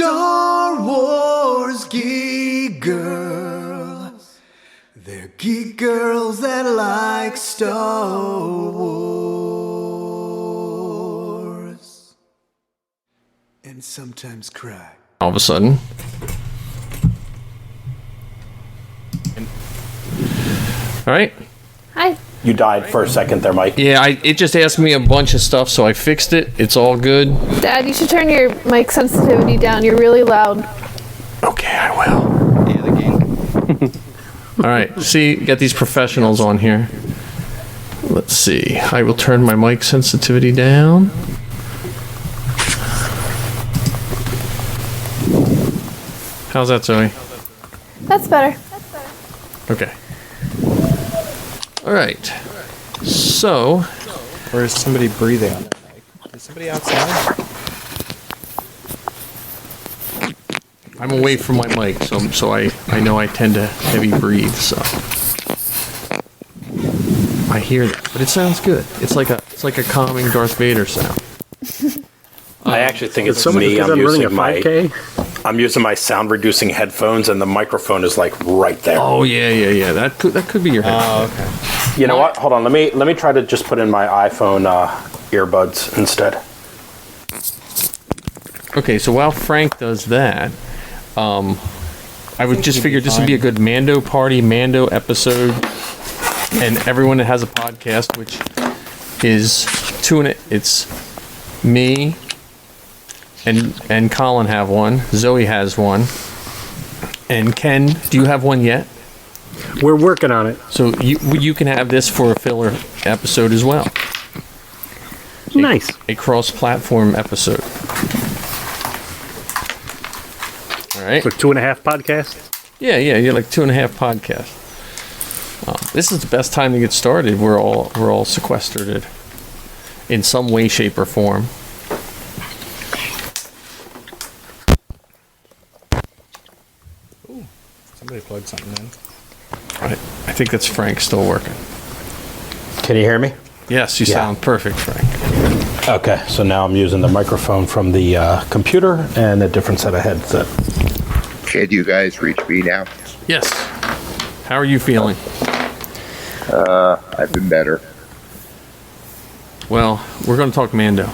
Star Wars Geek Girl. They're geek girls that like Star Wars. And sometimes cry. All of a sudden. All right. Hi. You died for a second there, Mike. Yeah, it just asked me a bunch of stuff, so I fixed it. It's all good. Dad, you should turn your mic sensitivity down. You're really loud. Okay, I will. Yeah, the game. All right. See, get these professionals on here. Let's see. I will turn my mic sensitivity down. How's that, Zoe? That's better. Okay. All right. So. Or is somebody breathing on their mic? Is somebody outside? I'm away from my mic, so I know I tend to heavy breathe, so. I hear that, but it sounds good. It's like a calming Darth Vader sound. I actually think it's someone me. I'm running a 5K? I'm using my sound reducing headphones, and the microphone is like right there. Oh yeah. That could be your head. Oh, okay. You know what? Hold on. Let me try to just put in my iPhone earbuds instead. Okay, so while Frank does that, I would just figure this would be a good Mando party, Mando episode, and everyone that has a podcast, which is it's me and Colin have one, Zoe has one, and Ken, do you have one yet? We're working on it. So you can have this for a filler episode as well. Nice. A cross-platform episode. All right. So 2.5 podcasts? Yeah, you're like 2.5 podcasts. This is the best time to get started. We're all sequestered in some way, shape, or form. Ooh, somebody plugged something in. I think that's Frank still working. Can you hear me? Yes, you sound perfect, Frank. Okay, so now I'm using the microphone from the computer and a different set of headset. Can you guys reach me now? Yes. How are you feeling? I've been better. Well, we're going to talk Mando.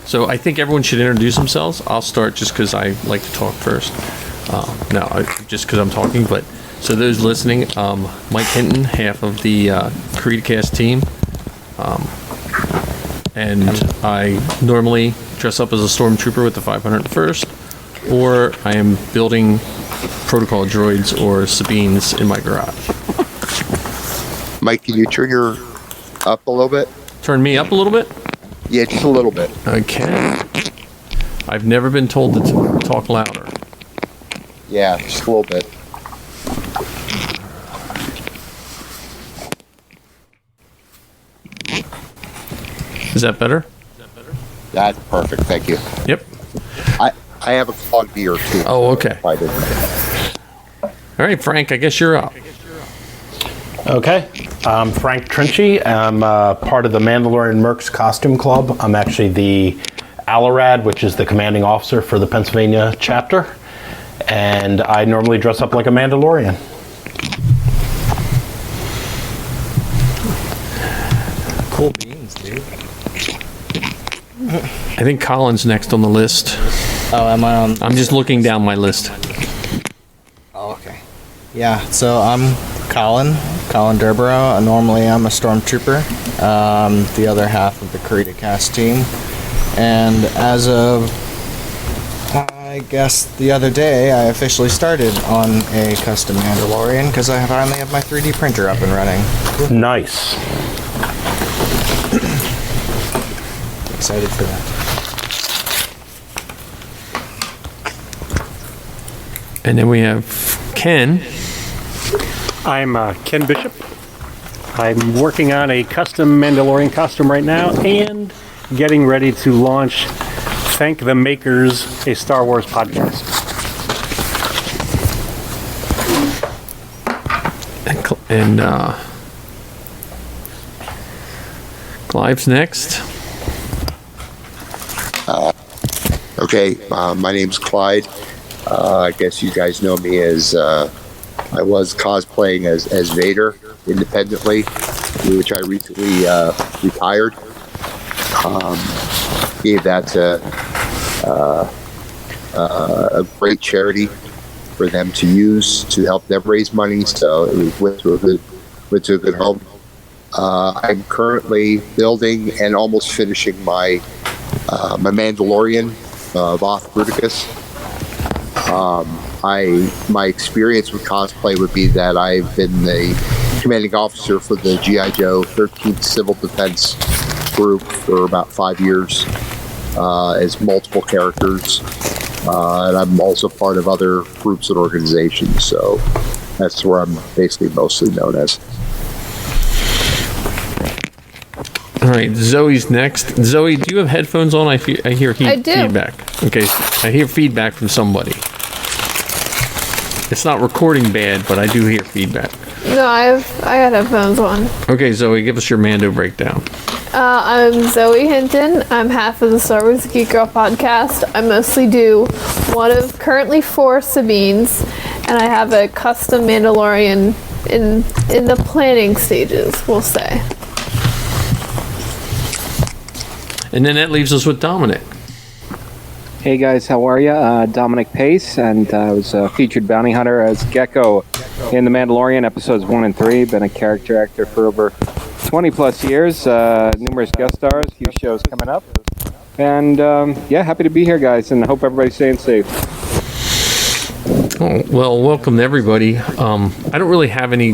So I think everyone should introduce themselves. I'll start just because I like to talk first. Just because I'm talking. But so those listening, Mike Hinton, half of the CaridaCast team, and I normally dress up as a Stormtrooper with the 501st, or I am building protocol droids or Sabines in my garage. Mike, can you turn your up a little bit? Turn me up a little bit? Yeah, just a little bit. Okay. I've never been told to talk louder. Yeah, just a little bit. Is that better? That's perfect, thank you. Yep. I have a clogged ear too. Oh, okay. All right, Frank, I guess you're up. Okay, I'm Frank Trinchy. I'm part of the Mandalorian Mercs costume club. I'm actually the Alarad, which is the commanding officer for the Pennsylvania chapter. And I normally dress up like a Mandalorian. Cool beans, dude. I think Colin's next on the list. Oh, am I on? I'm just looking down my list. Oh, okay. Yeah, so I'm Colin Durborough. Normally I'm a Stormtrooper, the other half of the CaridaCast team. And as of, I guess, the other day, I officially started on a custom Mandalorian because I finally have my 3D printer up and running. Nice. Excited for that. And then we have Ken. I'm Ken Bishop. I'm working on a custom Mandalorian costume right now and getting ready to launch Thank the Makers, a Star Wars podcast. And Clive's next. All Okay, my name's Clyde. I guess you guys know me as I was cosplaying as Vader independently, which I recently retired. Gave that to a great charity for them to use to help them raise money. So it went to a good home. I'm currently building and almost finishing my Mandalorian Voth Bruticus. My experience with cosplay would be that I've been the commanding officer for the G.I. Joe 13th Civil Defense group for about 5 years as multiple characters. And I'm also part of other groups and organizations. So that's where I'm basically mostly known as. All right, Zoe's next. Zoe, do you have headphones on? I hear I do. feedback. Okay, I hear feedback from somebody. It's not recording bad, but I do hear feedback. No, I got headphones on. Okay, Zoe, give us your Mando breakdown. I'm Zoe Hinton. I'm half of the Star Wars Geek Girl podcast. I mostly do one of currently 4 Sabines, and I have a custom Mandalorian in the planning stages, we'll say. And then that leaves us with Dominic. Hey guys, how are ya? Dominic Pace, and I was a featured bounty hunter as Gekko in The Mandalorian episodes 1 and 3. Been a character actor for over 20 plus years, numerous guest stars, few shows coming up. And yeah, happy to be here, guys, and I hope everybody's staying safe. Oh, well, welcome to everybody. I don't really have any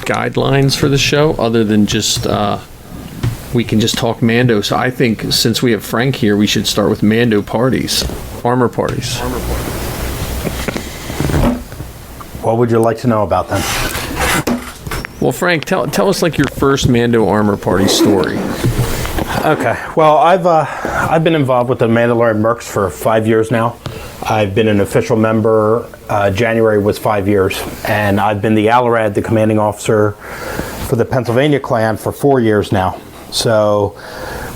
guidelines for the show other than just we can just talk Mando. So I think since we have Frank here, we should start with Mando parties, armor parties. What would you like to know about them? Well, Frank, tell us like your first Mando armor party story. Okay. Well, I've been involved with the Mandalorian Mercs for 5 years now. I've been an official member. January was 5 years, and I've been the Allarad, the commanding officer for the Pennsylvania clan, for 4 years now. So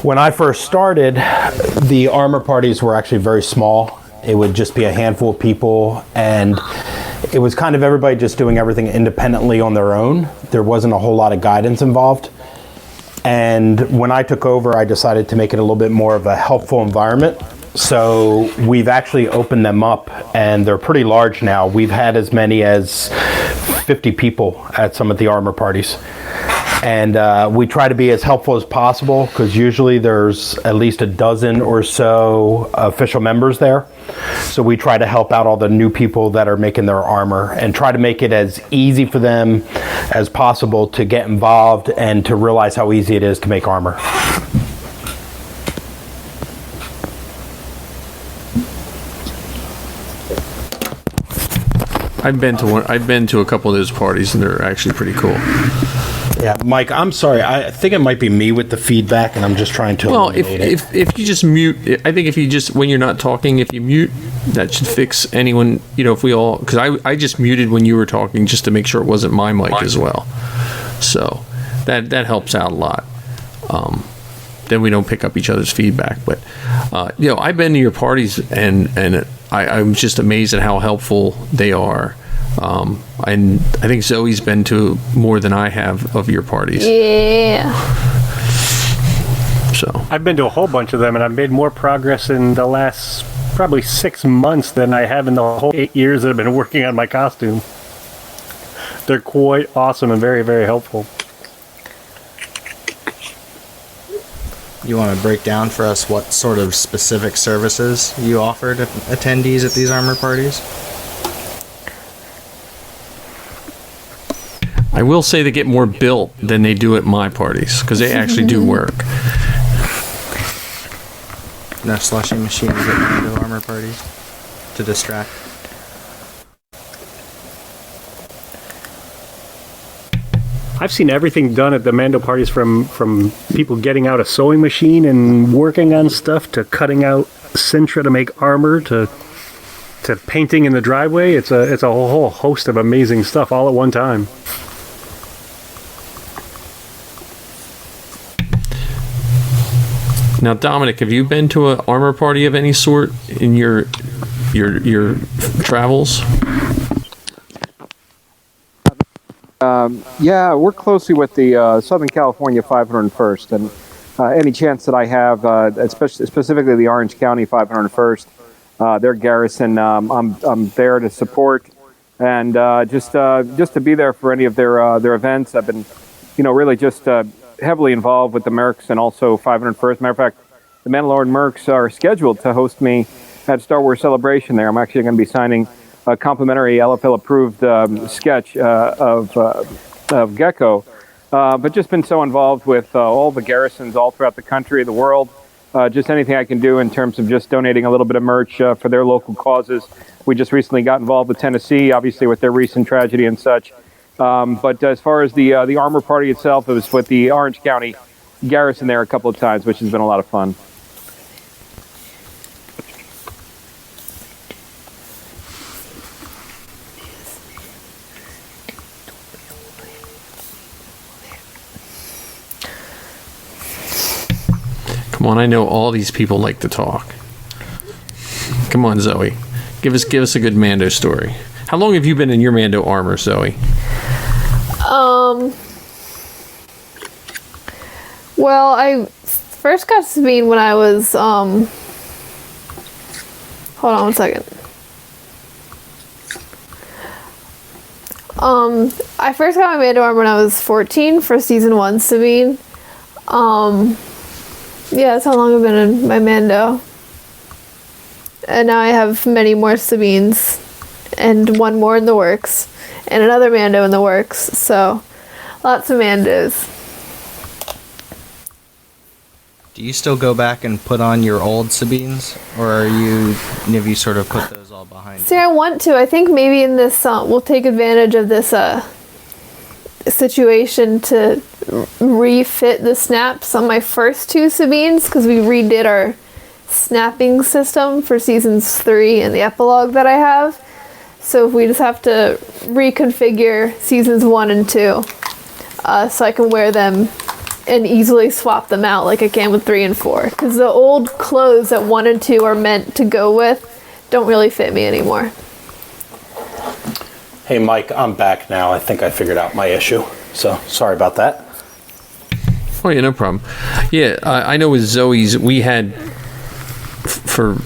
when I first started, the armor parties were actually very small. It would just be a handful of people, and it was kind of everybody just doing everything independently on their own. There wasn't a whole lot of guidance involved. And when I took over, I decided to make it a little bit more of a helpful environment. So we've actually opened them up, and they're pretty large now. We've had as many as 50 people at some of the armor parties. And we try to be as helpful as possible, because usually there's at least a dozen or so official members there. So we try to help out all the new people that are making their armor and try to make it as easy for them as possible to get involved and to realize how easy it is to make armor. I've been to a couple of those parties, and they're actually pretty cool. Yeah, Mike, I'm sorry. I think it might be me with the feedback, and I'm just trying to eliminate it. If you just mute, I think if you just, when you're not talking, if you mute, that should fix anyone, if we all, because I just muted when you were talking just to make sure it wasn't my mic as well. So that helps out a lot. Then we don't pick up each other's feedback. But, I've been to your parties, and I'm just amazed at how helpful they are. And I think Zoe's been to more than I have of your parties. Yeah. So I've been to a whole bunch of them, and I've made more progress in the last probably 6 months than I have in the whole 8 years that I've been working on my costume. They're quite awesome and very, very helpful. You want to break down for us what sort of specific services you offer to attendees at these armor parties? I will say they get more built than they do at my parties, because they actually do work. No slushing machines at Mando armor parties to distract. I've seen everything done at the Mando parties, from people getting out a sewing machine and working on stuff, to cutting out Sintra to make armor, to painting in the driveway. It's a whole host of amazing stuff all at one time. Now, Dominic, have you been to an armor party of any sort in your travels? Yeah, work closely with the Southern California 501st, and any chance that I have, especially specifically the Orange County 501st, their garrison, I'm there to support, and just to be there for any of their events. I've been, really just heavily involved with the Mercs and also 501st. Matter of fact, the Mandalorian Mercs are scheduled to host me at Star Wars Celebration there. I'm actually going to be signing a complimentary LFL-approved sketch of Gekko. But just been so involved with all the garrisons all throughout the country, the world. Just anything I can do in terms of just donating a little bit of merch for their local causes. We just recently got involved with Tennessee, obviously with their recent tragedy and such. But as far as the armor party itself, it was with the Orange County garrison there a couple of times, which has been a lot of fun. Come on, I know all these people like to talk. Come on, Zoe. Give us a good Mando story. How long have you been in your Mando armor, Zoe? Well, I first got Sabine when I was, hold on one second. I first got my Mando armor when I was 14 for season 1 Sabine. Yeah, that's how long I've been in my Mando. And now I have many more Sabines, and one more in the works, and another Mando in the works, so lots of Mandos. Do you still go back and put on your old Sabines, or have you sort of put those all behind See, you? I want to. I think maybe in this, we'll take advantage of this situation to refit the snaps on my first 2 Sabines, because we redid our snapping system for seasons 3 and the epilogue that I have. So if we just have to reconfigure seasons 1 and 2 so I can wear them and easily swap them out like I can with 3 and 4, because the old clothes that 1 and 2 are meant to go with don't really fit me anymore. Hey, Mike, I'm back now. I think I figured out my issue. So, sorry about that. Oh, yeah, no problem. Yeah, I know with Zoe's, we had, for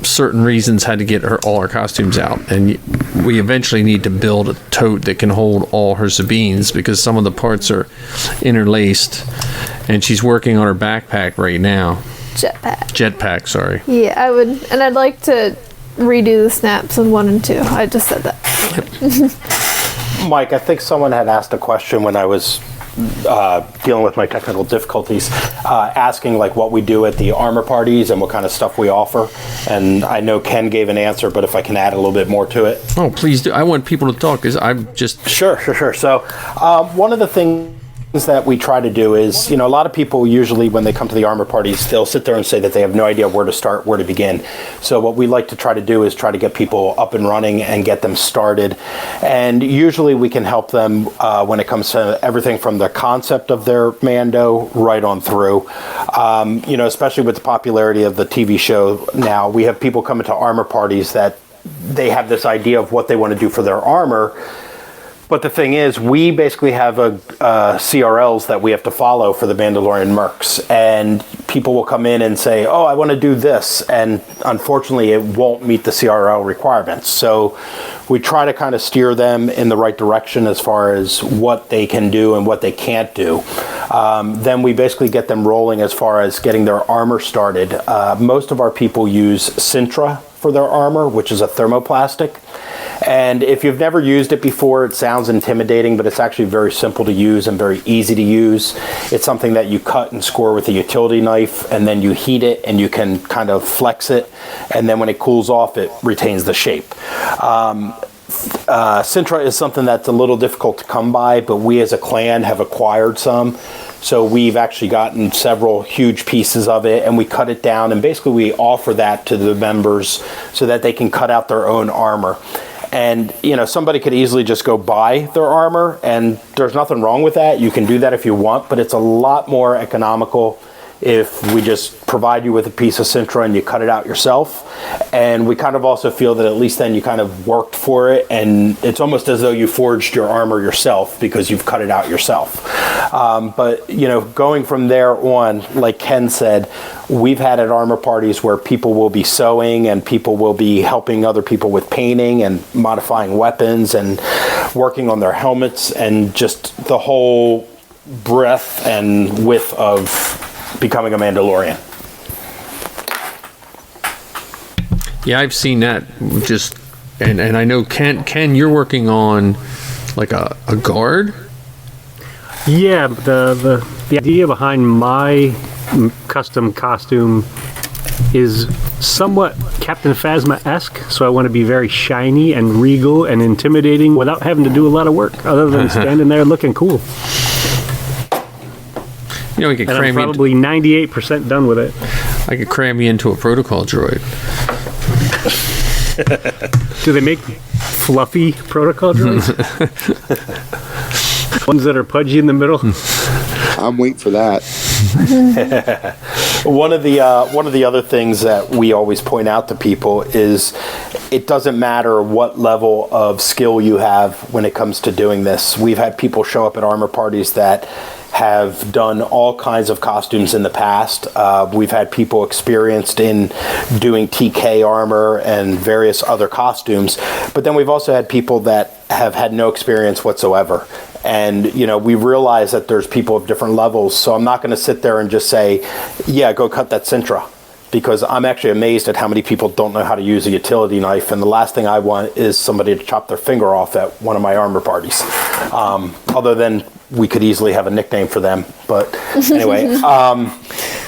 certain reasons, had to get all her costumes out. And we eventually need to build a tote that can hold all her Sabines, because some of the parts are interlaced. And she's working on her backpack right now. Jetpack, sorry. Yeah, I would, and I'd like to redo the snaps on 1 and 2. I just said that. Mike, I think someone had asked a question when I was dealing with my technical difficulties, asking like what we do at the armor parties and what kind of stuff we offer. And I know Ken gave an answer, but if I can add a little bit more to it. Oh, please do. I want people to talk, because I'm just... Sure. So one of the things that we try to do is, a lot of people usually when they come to the armor parties, they'll sit there and say that they have no idea where to start, where to begin. So what we like to try to do is try to get people up and running and get them started. And usually we can help them when it comes to everything from the concept of their Mando right on through. Especially with the popularity of the TV show now, we have people coming to armor parties that they have this idea of what they want to do for their armor. But the thing is, we basically have CRLs that we have to follow for the Mandalorian Mercs. And people will come in and say, oh, I want to do this. And unfortunately, it won't meet the CRL requirements. So we try to kind of steer them in the right direction as far as what they can do and what they can't do. Then we basically get them rolling as far as getting their armor started. Most of our people use Sintra for their armor, which is a thermoplastic. And if you've never used it before, it sounds intimidating, but it's actually very simple to use and very easy to use. It's something that you cut and score with a utility knife, and then you heat it and you can kind of flex it. And then when it cools off, it retains the shape. Sintra is something that's a little difficult to come by, but we as a clan have acquired some. So we've actually gotten several huge pieces of it, and we cut it down, and basically we offer that to the members so that they can cut out their own armor. And, somebody could easily just go buy their armor, and there's nothing wrong with that. You can do that if you want, but it's a lot more economical if we just provide you with a piece of Sintra and you cut it out yourself. And we kind of also feel that at least then you kind of worked for it, and it's almost as though you forged your armor yourself because you've cut it out yourself. But, you know, going from there on, like Ken said, we've had at armor parties where people will be sewing and people will be helping other people with painting and modifying weapons and working on their helmets, and just the whole breadth and width of becoming a Mandalorian. Yeah, I've seen that. Just and I know Ken, you're working on like a guard. Yeah, the idea behind my custom costume is somewhat Captain Phasma-esque, so I want to be very shiny and regal and intimidating without having to do a lot of work other than standing there looking cool. You know, we could And cram I'm probably 98% done with it. I could cram you into a protocol droid. Do they make fluffy protocol droids? Ones that are pudgy in the middle? I'm waiting for that. One of the other things that we always point out to people is it doesn't matter what level of skill you have when it comes to doing this. We've had people show up at armor parties that have done all kinds of costumes in the past. We've had people experienced in doing TK armor and various other costumes, but then we've also had people that have had no experience whatsoever. And, you know, we realize that there's people of different levels, so I'm not going to sit there and just say, yeah, go cut that Sintra, because I'm actually amazed at how many people don't know how to use a utility knife, and the last thing I want is somebody to chop their finger off at one of my armor parties. Other than we could easily have a nickname for them. But anyway,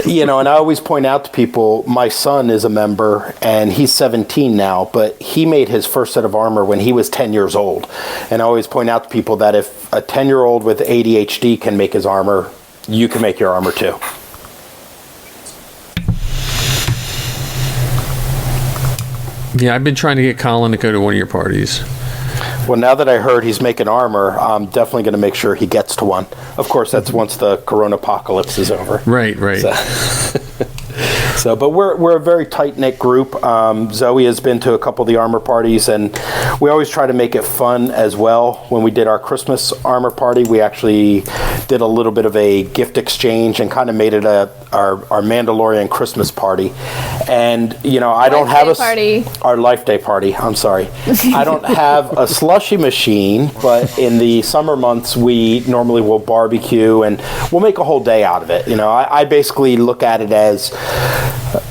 you know, and I always point out to people, my son is a member and he's 17 now, but he made his first set of armor when he was 10 years old. And I always point out to people that if a 10-year-old with ADHD can make his armor, you can make your armor too. Yeah, I've been trying to get Colin to go to one of your parties. Well, now that I heard he's making armor, I'm definitely going to make sure he gets to one. Of course, that's once the Corona apocalypse is over. Right. So, but we're a very tight-knit group. Zoe has been to a couple of the armor parties, and we always try to make it fun as well. When we did our Christmas armor party, we actually did a little bit of a gift exchange and kind of made it our Mandalorian Christmas party. And, you know, I don't have our Life Day party. I'm sorry. I don't have a slushy machine, but in the summer months, we normally will barbecue and we'll make a whole day out of it. You know, I basically look at it as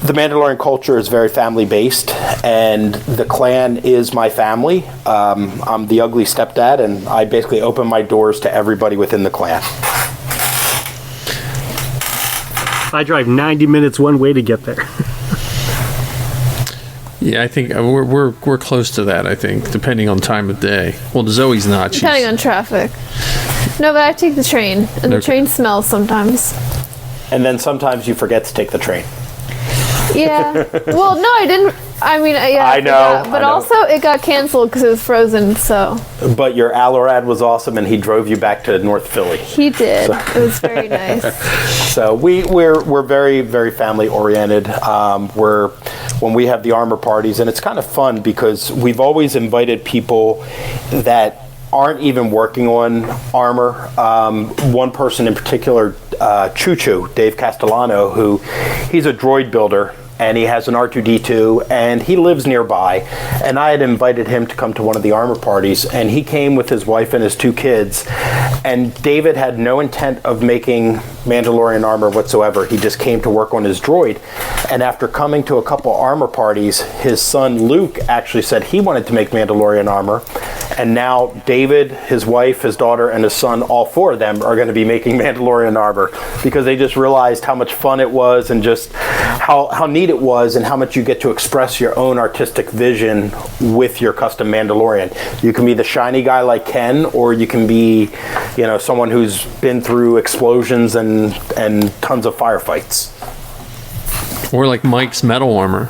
the Mandalorian culture is very family-based, and the clan is my family. I'm the ugly stepdad, and I basically open my doors to everybody within the clan. I drive 90 minutes one way to get there. Yeah, I think we're close to that, I think, depending on time of day. Well, Zoe's not. Depending on traffic. No, but I take the train, and the train smells sometimes. And then sometimes you forget to take the train. Yeah. Well, no, I didn't. I mean, yeah. I know. But also, it got canceled because it was frozen, so. But your Alorad was awesome, and he drove you back to North Philly. He did. So. It was very nice. So we're very, very family oriented. When we have the armor parties, and it's kind of fun because we've always invited people that aren't even working on armor. One person in particular, Choo-Choo, Dave Castellano, who he's a droid builder, and he has an R2-D2, and he lives nearby. And I had invited him to come to one of the armor parties, and he came with his wife and his 2 kids. And David had no intent of making Mandalorian armor whatsoever. He just came to work on his droid. And after coming to a couple armor parties, his son Luke actually said he wanted to make Mandalorian armor. And now David, his wife, his daughter, and his son, all 4 of them are going to be making Mandalorian armor because they just realized how much fun it was and just how neat it was and how much you get to express your own artistic vision with your custom Mandalorian. You can be the shiny guy like Ken, or you can be, you know, someone who's been through explosions and tons of firefights. Or like Mike's metal armor.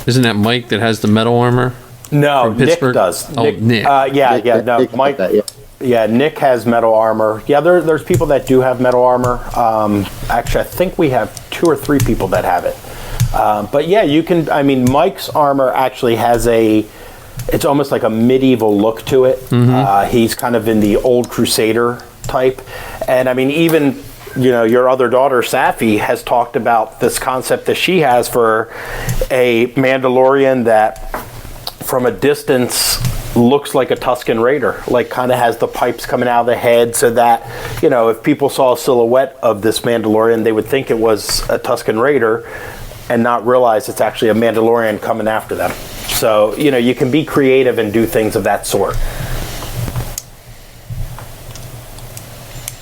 Isn't that Mike that has the metal armor? No, From Pittsburgh? Nick does. Oh, Nick. No, Nick Mike. that, yeah. Yeah, Nick has metal armor. Yeah, there's people that do have metal armor. Actually, I think we have 2 or 3 people that have it. But yeah, you can. I mean, Mike's armor actually has it's almost like a medieval look to it. He's kind of in the old Crusader type, and I mean, even your other daughter Safi has talked about this concept that she has for a Mandalorian that, from a distance, looks like a Tusken Raider, like kind of has the pipes coming out of the head, so that if people saw a silhouette of this Mandalorian, they would think it was a Tusken Raider and not realize it's actually a Mandalorian coming after them. So you can be creative and do things of that sort.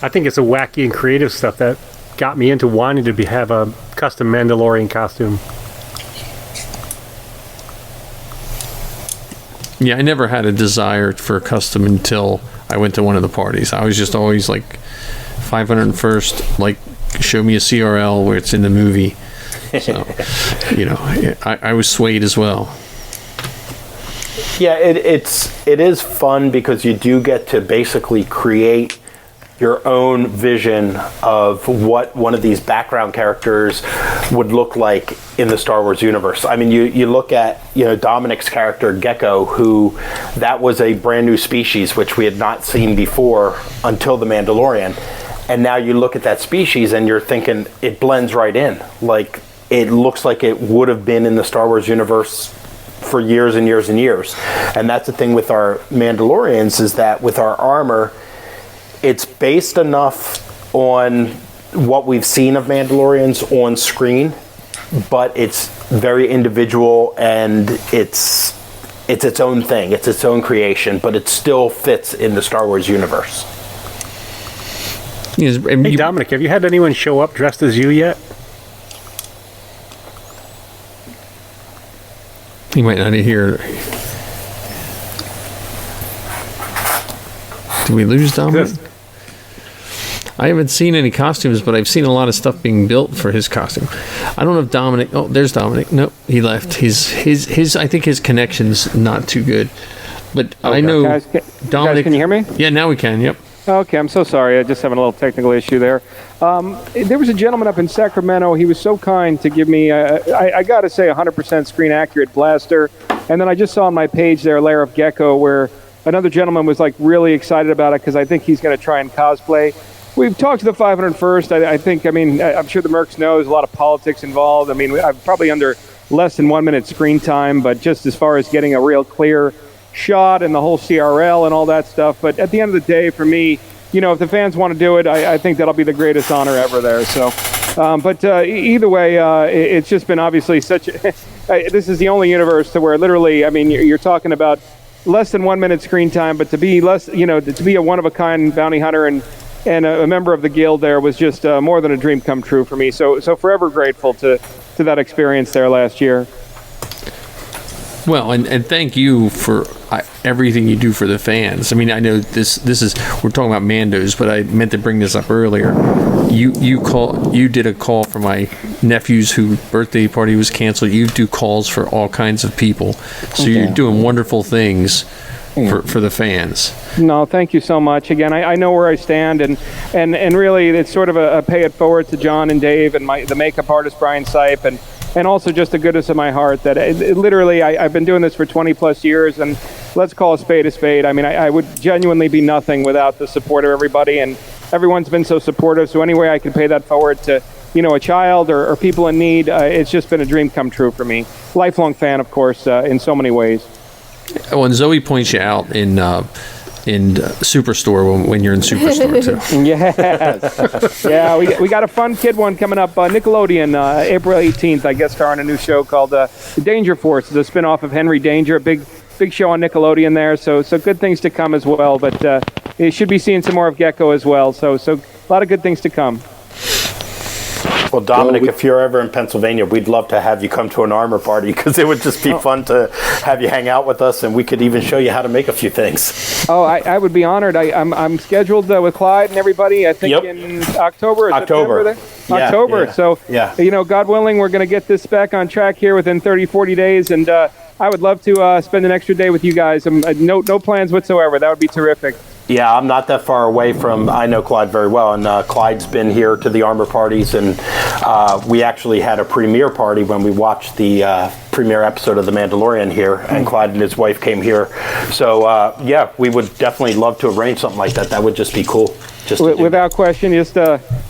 I think it's a wacky and creative stuff that got me into wanting to have a custom Mandalorian costume. Yeah, I never had a desire for a custom until I went to one of the parties. I was just always like 501st, like show me a CRL where it's in the movie. So, I was swayed as well. Yeah, it is fun because you do get to basically create your own vision of what one of these background characters would look like in the Star Wars universe. I mean, you look at Dominic's character Gekko, who that was a brand new species which we had not seen before until the Mandalorian, and now you look at that species and you're thinking it blends right in. Like, it looks like it would have been in the Star Wars universe for years and years and years. And that's the thing with our Mandalorians, is that with our armor, it's based enough on what we've seen of Mandalorians on screen, but it's very individual, and it's its own thing. It's its own creation, but it still fits in the Star Wars universe. Yes, Hey, Dominic, have you had anyone show up dressed as you yet? He might not hear. Did we lose Dominic? Yes. I haven't seen any costumes, but I've seen a lot of stuff being built for his costume. I don't know if Dominic. Oh, there's Dominic. Nope, he left. His. I think his connection's not too good. But okay. I know Dominic. Guys, can you hear me? Yeah, now we can. Yep. Okay, I'm so sorry. I'm just having a little technical issue there. There was a gentleman up in Sacramento. He was so kind to give me, I got to say, 100% screen accurate blaster. And then I just saw on my page there, Lair of Gekko, where another gentleman was like really excited about it because I think he's going to try and cosplay. We've talked to the 501st. I think, I'm sure the Mercs know there's a lot of politics involved. I mean, I'm probably under less than 1 minute screen time, but just as far as getting a real clear shot and the whole CRL and all that stuff. But at the end of the day, for me, if the fans want to do it, I think that'll be the greatest honor ever there. So, either way, it's just been obviously such this is the only universe to where literally, you're talking about less than 1 minute screen time, but to be to be a one-of-a-kind bounty hunter and a member of the guild there was just more than a dream come true for me. So forever grateful to that experience there last year. Well, and thank you for everything you do for the fans. I mean, I know this is, we're talking about Mandos, but I meant to bring this up earlier. You did a call for my nephew's whose birthday party was canceled. You do calls for all kinds of people, so you're doing wonderful things for the fans. No, thank you so much. Again, I know where I stand, and really, it's sort of a pay it forward to John and Dave and the makeup artist Brian Sipe, and also just the goodness of my heart that literally I've been doing this for 20 plus years, and let's call a spade a spade. I would genuinely be nothing without the support of everybody, and everyone's been so supportive. So any way I can pay that forward to a child or people in need, it's just been a dream come true for me. Lifelong fan, of course, in so many ways. Oh, and Zoe points you out in Superstore when you're in Superstore too. Yes. Yeah, we got a fun kid one coming up. Nickelodeon, April 18th. I guess starring a new show called The Danger Force. It's a spin-off of Henry Danger. A big show on Nickelodeon there. So good things to come as well. But you should be seeing some more of Gekko as well. So a lot of good things to come. Well, Dominic, if you're ever in Pennsylvania, we'd love to have you come to an armor party because it would just be fun to have you hang out with us, and we could even show you how to make a few things. Oh, I would be honored. I'm scheduled with Clyde and everybody, I think in October. October. Yeah, October. Yeah. So, God willing, we're going to get this back on track here within 30, 40 days, and I would love to spend an extra day with you guys. No plans whatsoever. That would be terrific. Yeah, I'm not that far away from, I know Clyde very well, and Clyde's been here to the armor parties, and we actually had a premiere party when we watched the premiere episode of The Mandalorian here, and Clyde and his wife came here. So, yeah, we would definitely love to arrange something like that. That would just be cool. Without question, just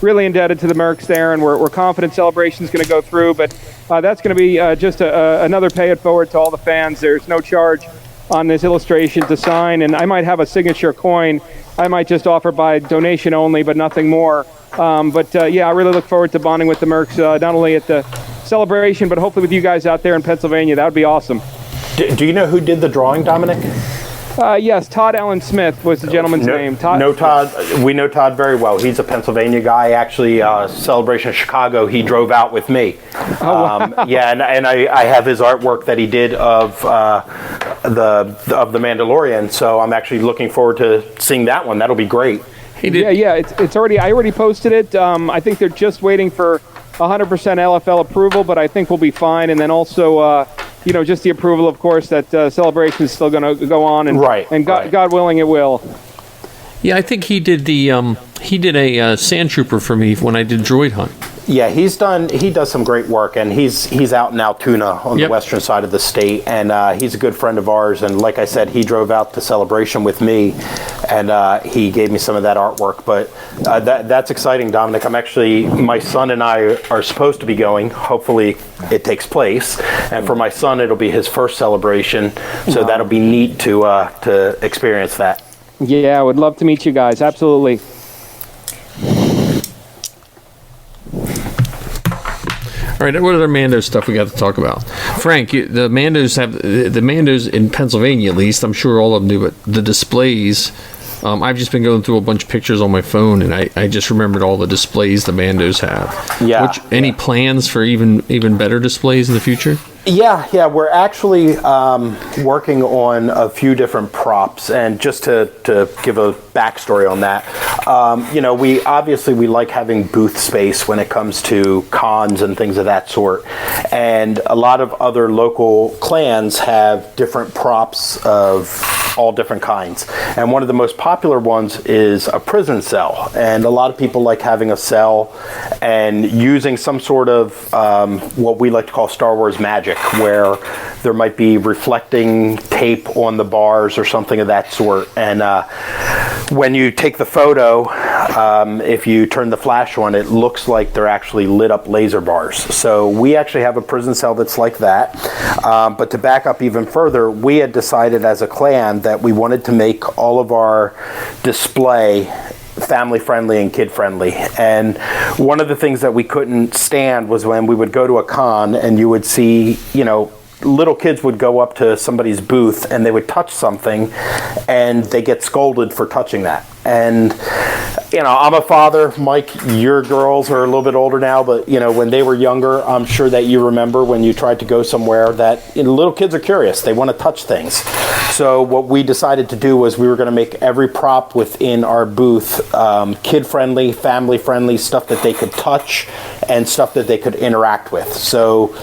really indebted to the Mercs there, and we're confident Celebration's going to go through, but that's going to be just another pay it forward to all the fans. There's no charge on this illustration to sign, and I might have a signature coin. I might just offer by donation only, but nothing more. Yeah, I really look forward to bonding with the Mercs, not only at the celebration, but hopefully with you guys out there in Pennsylvania. That would be awesome. Do you know who did the drawing, Dominic? Yes, Todd Allen Smith was the gentleman's name. Todd. We know Todd very well. He's a Pennsylvania guy. Actually, Celebration of Chicago, he drove out with me. Wow. Yeah, and I have his artwork that he did of the Mandalorian. So I'm actually looking forward to seeing that one. That'll be great. Yeah. It's already. I already posted it. I think they're just waiting for 100% LFL approval, but I think we'll be fine. And then also. Just the approval, of course, that Celebration is still going to go on, and God willing, it will. Yeah, I think he did a Sand Trooper for me when I did Droid Hunt. Yeah, he does some great work, and he's out in Altoona on the western side of the state, and he's a good friend of ours. And like I said, he drove out to Celebration with me, and he gave me some of that artwork. But that's exciting, Dominic. My son and I are supposed to be going. Hopefully, it takes place. And for my son, it'll be his first celebration, so that'll be neat to experience that. Yeah, I would love to meet you guys. Absolutely. All right, what other Mando stuff we got to talk about? Frank, the Mandos in Pennsylvania, at least, I'm sure all of them do, but the displays, I've just been going through a bunch of pictures on my phone, and I just remembered all the displays the Mandos have. Yeah. Any plans for even better displays in the future? Yeah, we're actually working on a few different props, and just to give a backstory on that, we like having booth space when it comes to cons and things of that sort, and a lot of other local clans have different props of all different kinds, and one of the most popular ones is a prison cell, and a lot of people like having a cell and using some sort of what we like to call Star Wars magic, where there might be reflecting tape on the bars or something of that sort. And when you take the photo, if you turn the flash on, it looks like they're actually lit up laser bars. So we actually have a prison cell that's like that. But to back up even further, we had decided as a clan that we wanted to make all of our display family friendly and kid friendly. And one of the things that we couldn't stand was when we would go to a con and you would see, little kids would go up to somebody's booth and they would touch something and they get scolded for touching that. And I'm a father. Mike, your girls are a little bit older now, but when they were younger, I'm sure that you remember when you tried to go somewhere that little kids are curious. They want to touch things. So what we decided to do was we were going to make every prop within our booth kid-friendly, family-friendly, stuff that they could touch and stuff that they could interact with. So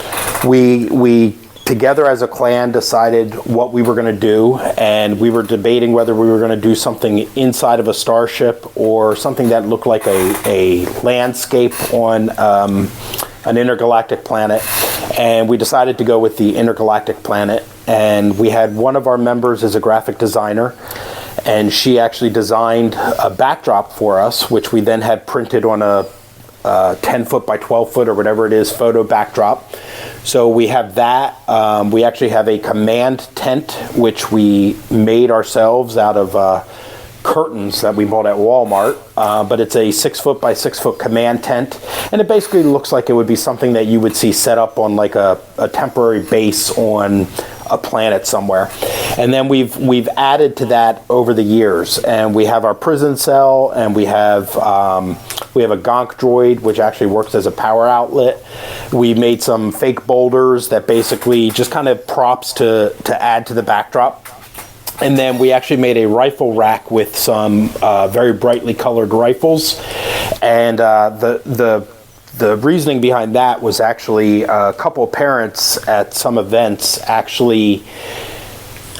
we together as a clan decided what we were going to do, and we were debating whether we were going to do something inside of a starship or something that looked like a landscape on an intergalactic planet. And we decided to go with the intergalactic planet, and we had one of our members as a graphic designer, and she actually designed a backdrop for us, which we then had printed on a 10 foot by 12 foot or whatever it is photo backdrop. So we have that. We actually have a command tent, which we made ourselves out of curtains that we bought at Walmart. But it's a 6 foot by 6 foot command tent. And it basically looks like it would be something that you would see set up on like a temporary base on a planet somewhere. And then we've added to that over the years, and we have our prison cell, and we have a gonk droid, which actually works as a power outlet. We made some fake boulders that basically just kind of props to add to the backdrop. And then we actually made a rifle rack with some very brightly colored rifles. And the reasoning behind that was actually a couple of parents at some events actually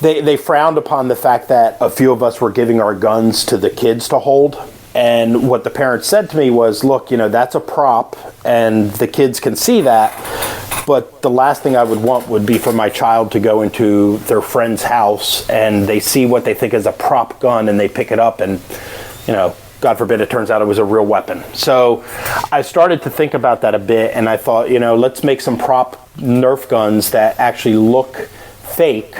they frowned upon the fact that a few of us were giving our guns to the kids to hold. And what the parents said to me was, look, that's a prop and the kids can see that. But the last thing I would want would be for my child to go into their friend's house and they see what they think is a prop gun and they pick it up and, God forbid it turns out it was a real weapon. So I started to think about that a bit and I thought, let's make some prop Nerf guns that actually look fake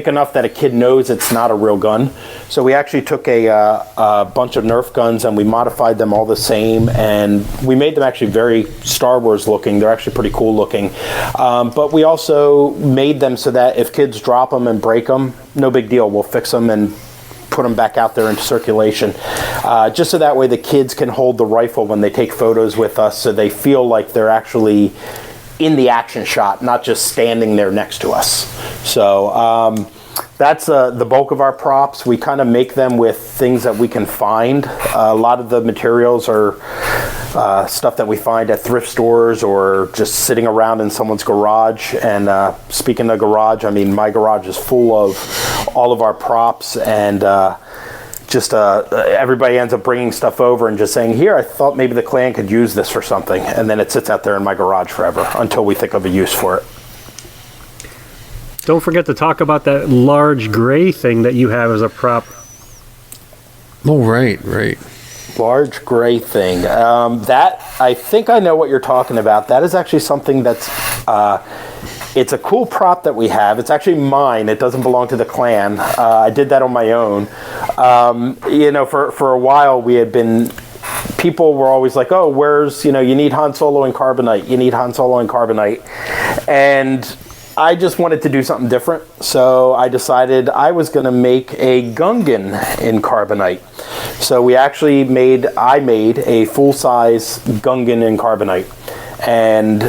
enough that a kid knows it's not a real gun. So we actually took a bunch of Nerf guns and we modified them all the same, and we made them actually very Star Wars looking. They're actually pretty cool looking. But we also made them so that if kids drop them and break them, no big deal. We'll fix them and put them back out there into circulation. Just so that way the kids can hold the rifle when they take photos with us, so they feel like they're actually in the action shot, not just standing there next to us. So that's the bulk of our props. We kind of make them with things that we can find. A lot of the materials are stuff that we find at thrift stores or just sitting around in someone's garage. And speaking of garage, my garage is full of all of our props, and everybody ends up bringing stuff over and just saying, here, I thought maybe the clan could use this for something. And then it sits out there in my garage forever until we think of a use for it. Don't forget to talk about that large gray thing that you have as a prop. Oh, right. Large gray thing. That, I think I know what you're talking about. That is actually something that's... it's a cool prop that we have. It's actually mine. It doesn't belong to the clan. I did that on my own. For a while we had been... People were always like, oh, where's... you need Han Solo and Carbonite. You need Han Solo and Carbonite. And... I just wanted to do something different, so I decided I was going to make a Gungan in Carbonite. So I made a full-size Gungan in Carbonite. And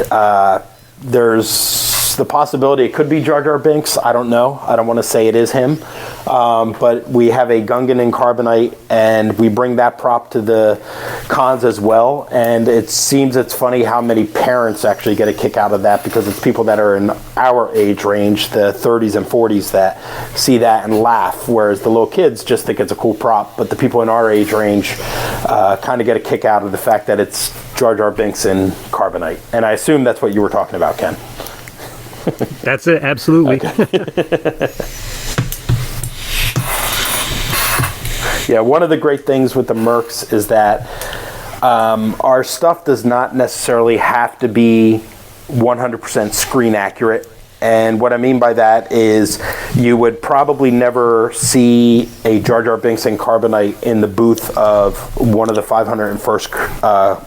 there's the possibility it could be Jar Jar Binks. I don't know. I don't want to say it is him. But we have a Gungan in Carbonite, and we bring that prop to the cons as well. And it seems it's funny how many parents actually get a kick out of that, because it's people that are in our age range, the 30s and 40s, that see that and laugh, whereas the little kids just think it's a cool prop. But the people in our age range kind of get a kick out of the fact that it's Jar Jar Binks in Carbonite. And I assume that's what you were talking about, Ken. That's it, absolutely. Okay. Yeah, one of the great things with the Mercs is that our stuff does not necessarily have to be 100% screen accurate. And what I mean by that is you would probably never see a Jar Jar Binks and Carbonite in the booth of one of the 501st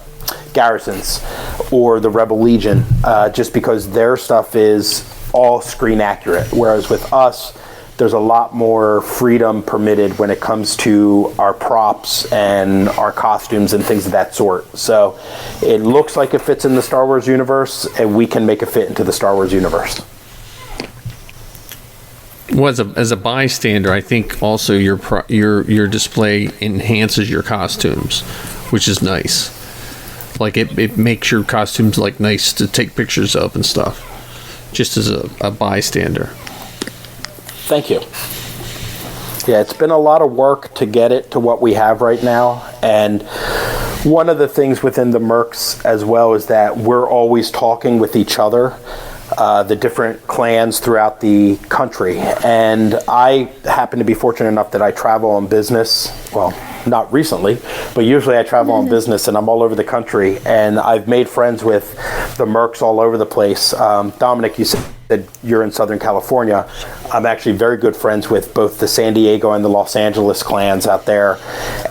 garrisons or the Rebel Legion, just because their stuff is all screen accurate. Whereas with us, there's a lot more freedom permitted when it comes to our props and our costumes and things of that sort. So it looks like it fits in the Star Wars universe, and we can make it fit into the Star Wars universe. Well, as a bystander, I think also your display enhances your costumes, which is nice. Like it makes your costumes like nice to take pictures of and stuff, just as a bystander. Thank you. Yeah, it's been a lot of work to get it to what we have right now. And one of the things within the Mercs as well is that we're always talking with each other, the different clans throughout the country. And I happen to be fortunate enough that I travel on business. Well, not recently, but usually I travel on business and I'm all over the country. And I've made friends with the Mercs all over the place. Dominic, you said that you're in Southern California. I'm actually very good friends with both the San Diego and the Los Angeles clans out there.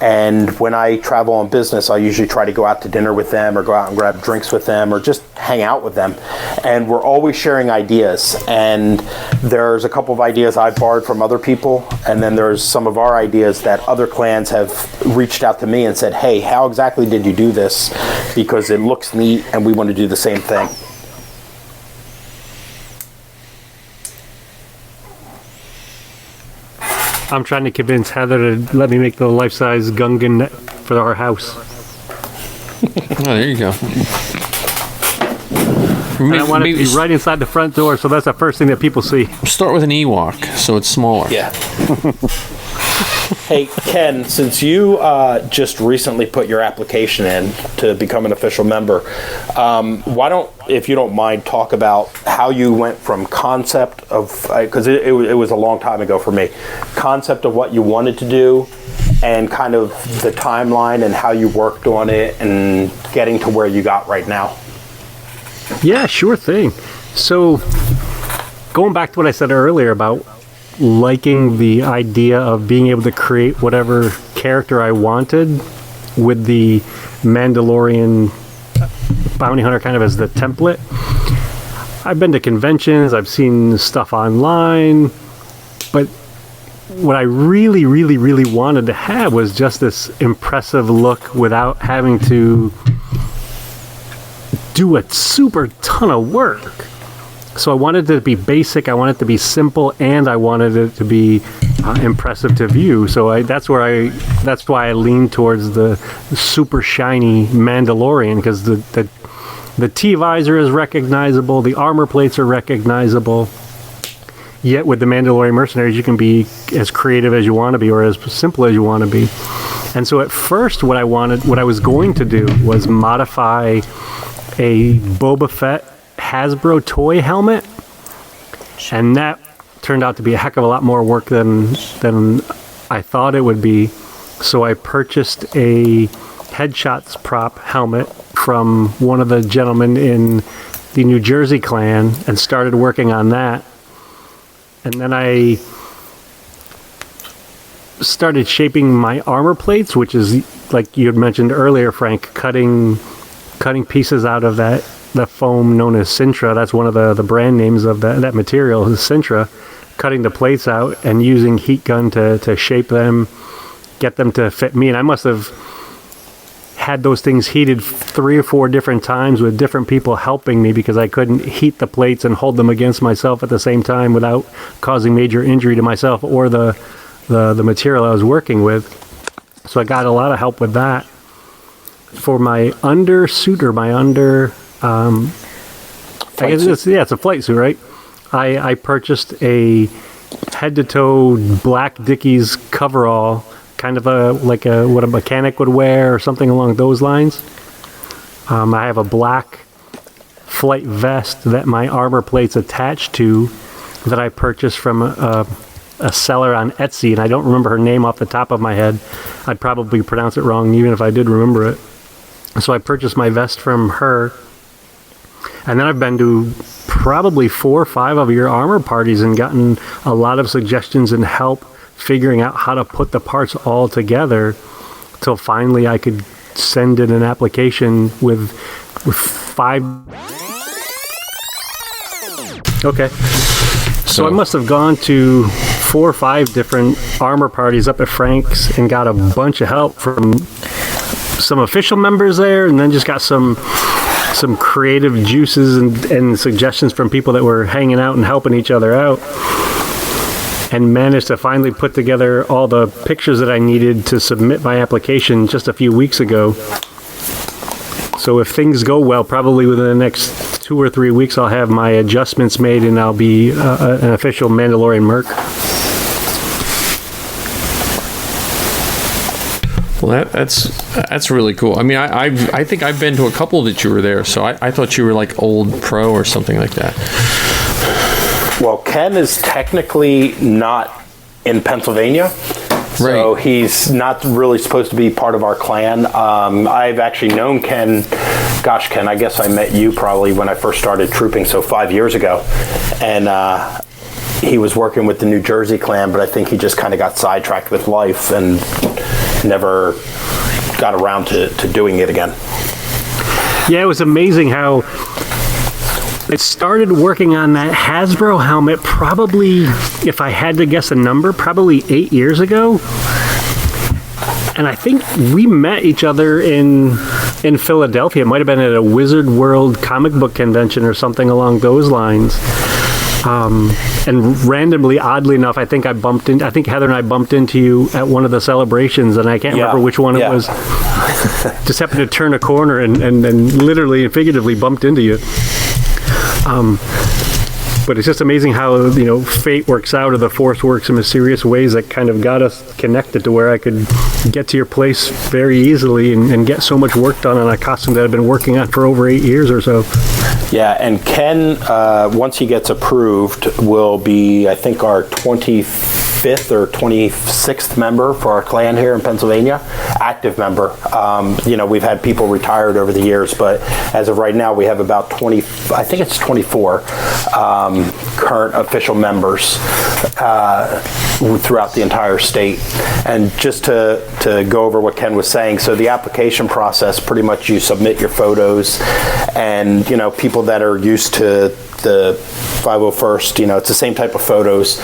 And when I travel on business, I usually try to go out to dinner with them or go out and grab drinks with them or just hang out with them. And we're always sharing ideas. And there's a couple of ideas I've borrowed from other people. And then there's some of our ideas that other clans have reached out to me and said, hey, how exactly did you do this? Because it looks neat and we want to do the same thing. I'm trying to convince Heather to let me make the life-size Gungan for our house. Oh, there you go. And I want it to be right inside the front door, so that's the first thing that people see. Start with an Ewok, so it's smaller. Yeah. Hey, Ken, since you just recently put your application in to become an official member, why don't, if you don't mind, talk about how you went from concept of, because it was a long time ago for me, concept of what you wanted to do and kind of the timeline and how you worked on it and getting to where you got right now. Yeah, sure thing. So, going back to what I said earlier about liking the idea of being able to create whatever character I wanted with the Mandalorian bounty hunter kind of as the template. I've been to conventions, I've seen stuff online, but what I really, really, really wanted to have was just this impressive look without having to do a super ton of work. So I wanted it to be basic, I wanted it to be simple, and I wanted it to be impressive to view. So that's why I lean towards the super shiny Mandalorian, because the T-visor is recognizable, the armor plates are recognizable. Yet with the Mandalorian mercenaries, you can be as creative as you want to be, or as simple as you want to be. And so at first, what I was going to do was modify a Boba Fett Hasbro toy helmet, and that turned out to be a heck of a lot more work than I thought it would be. So I purchased a Headshots prop helmet from one of the gentlemen in the New Jersey clan and started working on that. And then I started shaping my armor plates, which is, like you had mentioned earlier, Frank, cutting pieces out of the foam known as Sintra. That's one of the brand names of that material, is Sintra. Cutting the plates out and using heat gun to shape them, get them to fit me. And I must have had those things heated 3 or 4 different times with different people helping me, because I couldn't heat the plates and hold them against myself at the same time without causing major injury to myself or the material I was working with. So I got a lot of help with that. For my undersuit, or my I guess it's a flight suit, right? I purchased a head-to-toe black Dickies coverall, kind of what a mechanic would wear or something along those lines. I have a black flight vest that my armor plate's attached to that I purchased from a seller on Etsy, and I don't remember her name off the top of my head. I'd probably pronounce it wrong even if I did remember it. So I purchased my vest from her, and then I've been to probably 4 or 5 of your armor parties and gotten a lot of suggestions and help figuring out how to put the parts all together till finally I could send in an application with 5. Okay. So I must have gone to 4 or 5 different armor parties up at Frank's and got a bunch of help from some official members there, and then just got some creative juices and suggestions from people that were hanging out and helping each other out, and managed to finally put together all the pictures that I needed to submit my application just a few weeks ago. So if things go well, probably within the next 2 or 3 weeks, I'll have my adjustments made and I'll be an official Mandalorian Merc. Well, that's really cool. I mean, I think I've been to a couple that you were there, so I thought you were like old pro or something like that. Well, Ken is technically not in Pennsylvania, so he's not really supposed to be part of our clan. I've actually known Ken, gosh, Ken, I guess I met you probably when I first started trooping, so 5 years ago, and he was working with the New Jersey clan, but I think he just kind of got sidetracked with life and never got around to doing it again. Yeah, it was amazing how I started working on that Hasbro helmet probably, if I had to guess a number, probably 8 years ago. And I think we met each other in Philadelphia. It might have been at a Wizard World comic book convention or something along those lines. And randomly, oddly enough, I think Heather and I bumped into you at one of the celebrations, and I can't remember which one it was. Just happened to turn a corner and literally and figuratively bumped into you. But it's just amazing how, fate works out, or the Force works in mysterious ways that kind of got us connected to where I could get to your place very easily and get so much work done on a costume that I've been working on for over 8 years or so. Yeah, and Ken, once he gets approved, will be, I think, our 25th or 26th member for our clan here in Pennsylvania, active member. We've had people retired over the years, but as of right now, we have about 24 current official members throughout the entire state. And just to go over what Ken was saying, so the application process, pretty much you submit your photos, and people that are used to the 501st, it's the same type of photos,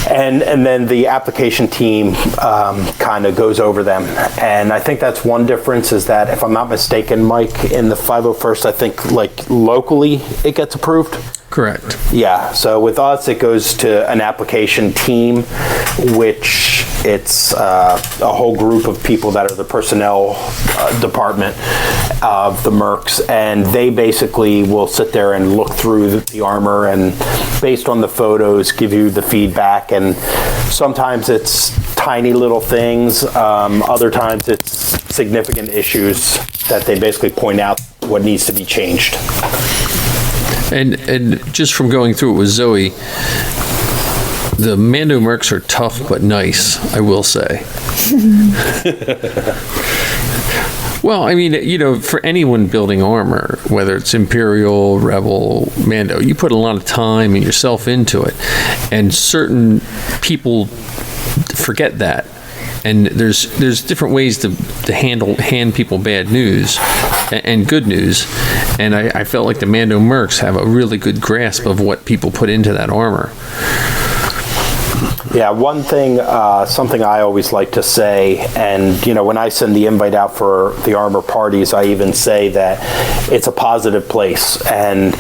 and then the application team kind of goes over them. And I think that's one difference, is that if I'm not mistaken, Mike, in the 501st, I think like locally it gets approved. Correct. Yeah, so with us, it goes to an application team, which it's a whole group of people that are the personnel department of the Mercs, and they basically will sit there and look through the armor, and based on the photos, give you the feedback. And sometimes it's tiny little things, other times it's significant issues that they basically point out what needs to be changed. And just from going through it with Zoe, the Mando Mercs are tough but nice, I will say. Well, I mean, for anyone building armor, whether it's Imperial, Rebel, Mando, you put a lot of time and yourself into it. And certain people forget that. And there's different ways to hand people bad news and good news. And I felt like the Mando Mercs have a really good grasp of what people put into that armor. Yeah, one thing, something I always like to say, and when I send the invite out for the armor parties, I even say that it's a positive place, and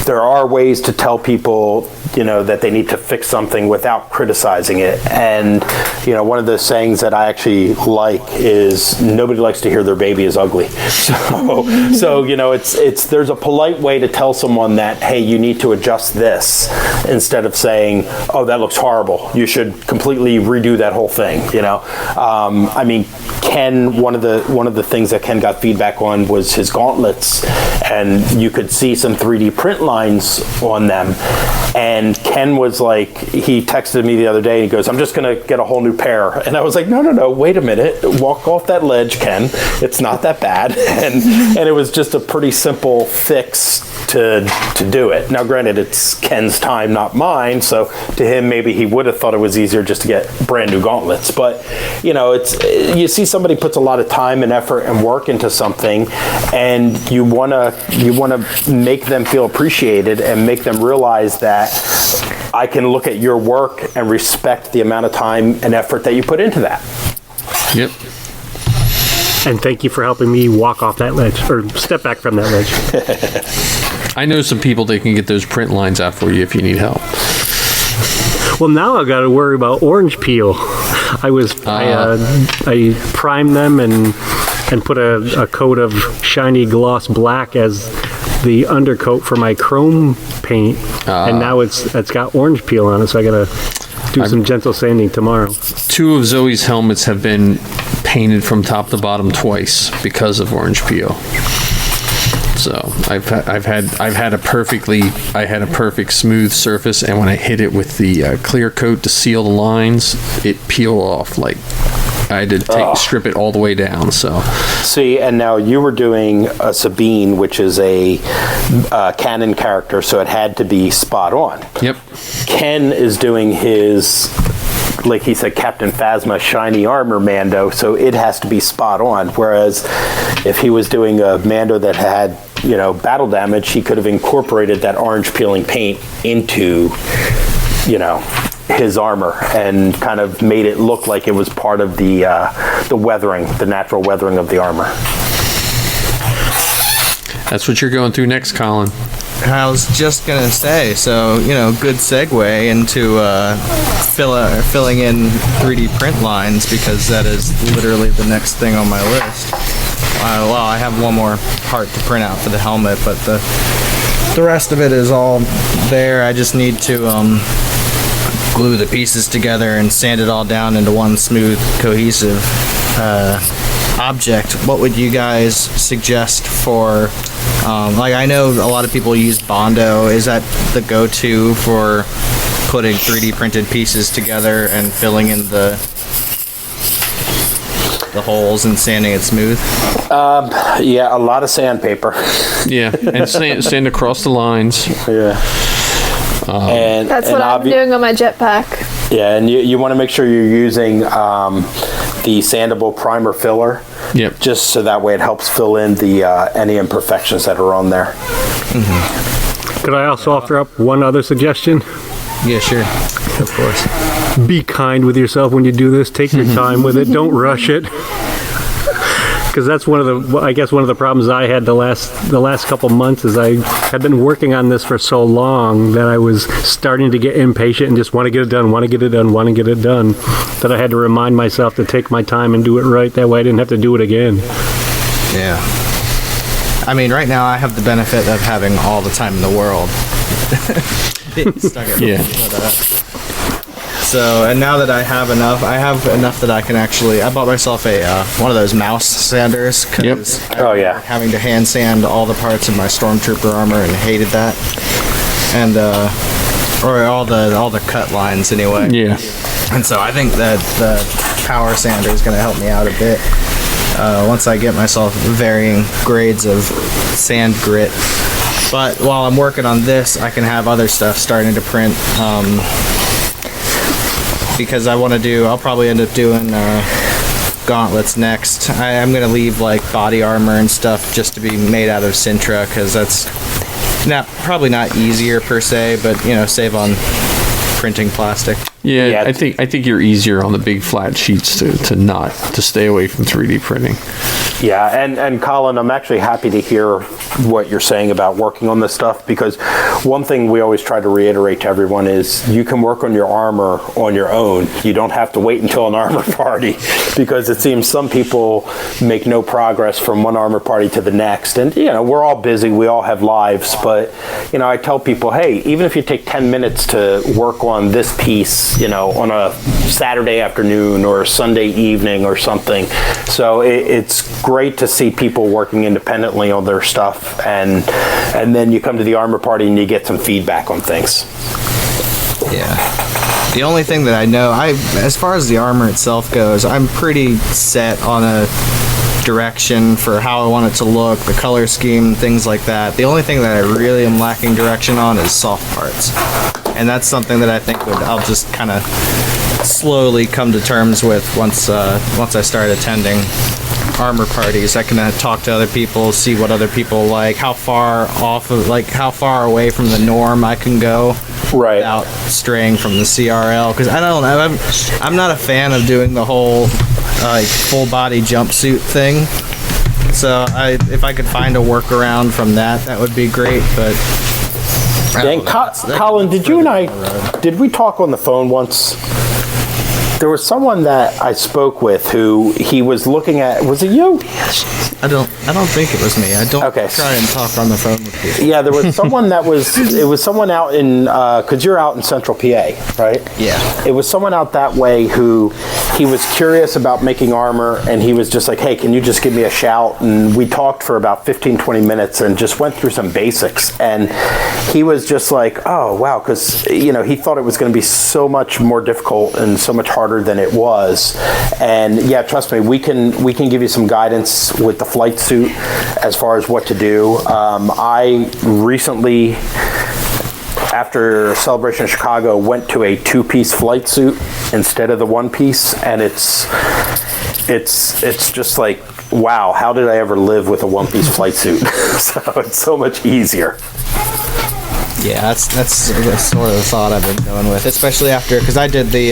there are ways to tell people, that they need to fix something without criticizing it. And one of the sayings that I actually like is, nobody likes to hear their baby is ugly. So it's there's a polite way to tell someone that, hey, you need to adjust this, instead of saying, oh, that looks horrible, you should completely redo that whole thing. I mean, Ken, one of the things that Ken got feedback on was his gauntlets, and you could see some 3D print lines on them. And Ken was like, he texted me the other day and he goes, I'm just going to get a whole new pair. And I was like, no, wait a minute. Walk off that ledge, Ken. It's not that bad. And it was just a pretty simple fix to do it. Now, granted, it's Ken's time, not mine. So to him, maybe he would have thought it was easier just to get brand new gauntlets. But, you see somebody puts a lot of time and effort and work into something, and you want to make them feel appreciated and make them realize that I can look at your work and respect the amount of time and effort that you put into that. Yep. And thank you for helping me walk off that ledge, or step back from that ledge. I know some people that can get those print lines out for you if you need help. Well, now I've got to worry about orange peel. I primed them and put a coat of shiny gloss black as the undercoat for my chrome paint, and now it's got orange peel on it, so I gotta do some gentle sanding tomorrow. 2 of Zoe's helmets have been painted from top to bottom twice because of orange peel. So I've had a perfect smooth surface, and when I hit it with the clear coat to seal the lines, it peeled off. Like I had to strip it all the way down. So see, and now you were doing a Sabine, which is a canon character, so it had to be spot on. Yep. Ken is doing his, like he said, Captain Phasma shiny armor Mando, so it has to be spot on. Whereas if he was doing a Mando that had, battle damage, he could have incorporated that orange peeling paint into, his armor, and kind of made it look like it was part of the weathering, the natural weathering of the armor. That's what you're going through next, Colin. I was just gonna say, so good segue into filling in 3D print lines, because that is literally the next thing on my list. Well, I have one more part to print out for the helmet, but the rest of it is all there. I just need to glue the pieces together and sand it all down into one smooth, cohesive object. What would you guys suggest for, like, I know a lot of people use Bondo. Is that the go-to for putting 3D printed pieces together and filling in the holes and sanding it smooth? Yeah, a lot of sandpaper. Yeah, and sand across the lines. Yeah. That's what I'm doing on my jetpack. Yeah, and you want to make sure you're using the sandable primer filler. Yep. Just so that way it helps fill in the any imperfections that are on there. Could I also offer up one other suggestion? Yeah, sure. Of course. Be kind with yourself when you do this. Take your time with it. Don't rush it. Because that's one of the problems I had the last couple months is I had been working on this for so long that I was starting to get impatient and just want to get it done, that I had to remind myself to take my time and do it right. That way I didn't have to do it again. Yeah. I mean, right now I have the benefit of having all the time in the world. Stuck at Yeah. So, and now that I have enough that I can actually, I bought myself a one of those mouse sanders because Oh yeah. having to hand sand all the parts of my Stormtrooper armor and hated that, and or all the cut lines anyway. Yeah. And so I think that the power sander is going to help me out a bit once I get myself varying grades of sand grit. But while I'm working on this, I can have other stuff starting to print. Because I'll probably end up doing gauntlets next. I'm going to leave like body armor and stuff just to be made out of Sintra, because that's probably not easier per se, but save on printing plastic. Yeah, I think you're easier on the big flat sheets to stay away from 3D printing. Yeah, and Colin, I'm actually happy to hear what you're saying about working on this stuff, because one thing we always try to reiterate to everyone is you can work on your armor on your own. You don't have to wait until an armor party, because it seems some people make no progress from one armor party to the next. And, we're all busy. We all have lives. But, I tell people, hey, even if you take 10 minutes to work on this piece, on a Saturday afternoon or Sunday evening or something. So it's great to see people working independently on their stuff, and then you come to the armor party and you get some feedback on things. Yeah. The only thing that I know, as far as the armor itself goes, I'm pretty set on a direction for how I want it to look, the color scheme, things like that. The only thing that I really am lacking direction on is soft parts. And that's something that I think I'll just kind of slowly come to terms with once I start attending armor parties. I can talk to other people, see what other people like, how far away from the norm I can go without straying from the CRL. Because I'm not a fan of doing the whole full body jumpsuit thing. So if I could find a workaround from that would be great. But And Colin, did we talk on the phone once? There was someone that I spoke with who he was looking at. Was it you? I don't think it was me. I don't try and talk on the phone with people. Yeah, there was someone it was someone out in, because you're out in Central PA, right? Yeah. It was someone out that way who he was curious about making armor, and he was just like, hey, can you just give me a shout? And we talked for about 15, 20 minutes and just went through some basics. And he was just like, oh, wow, because, he thought it was going to be so much more difficult and so much harder than it was. And yeah, trust me, we can give you some guidance with the flight suit as far as what to do. I recently, after Celebration of Chicago, went to a 2-piece flight suit instead of the 1-piece, and it's just like, wow, how did I ever live with a 1-piece flight suit? So it's so much easier. Yeah, that's sort of the thought I've been going with, especially because I did the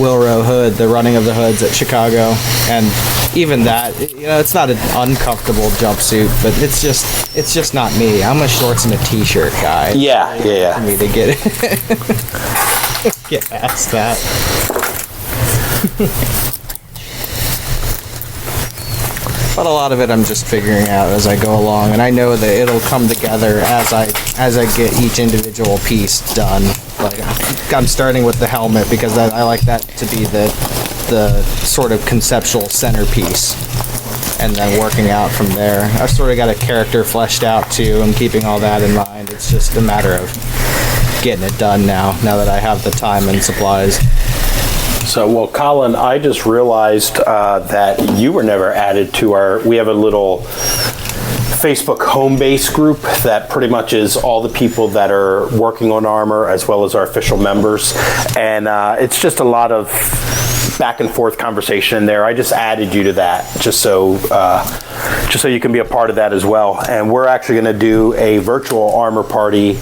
Wilrow hood, the running of the hoods at Chicago, and even that, it's not an uncomfortable jumpsuit, but it's just not me. I'm a shorts and a t-shirt guy. Yeah. For me to get past that. But a lot of it I'm just figuring out as I go along, and I know that it'll come together as I get each individual piece done. Like I'm starting with the helmet because I like that to be the sort of conceptual centerpiece, and then working out from there. I've sort of got a character fleshed out too, and keeping all that in mind. It's just a matter of getting it done now that I have the time and supplies. So, well, Colin, I just realized that you were never added to we have a little Facebook home base group that pretty much is all the people that are working on armor as well as our official members. And it's just a lot of back and forth conversation there. I just added you to that just so you can be a part of that as well. And we're actually going to do a virtual armor party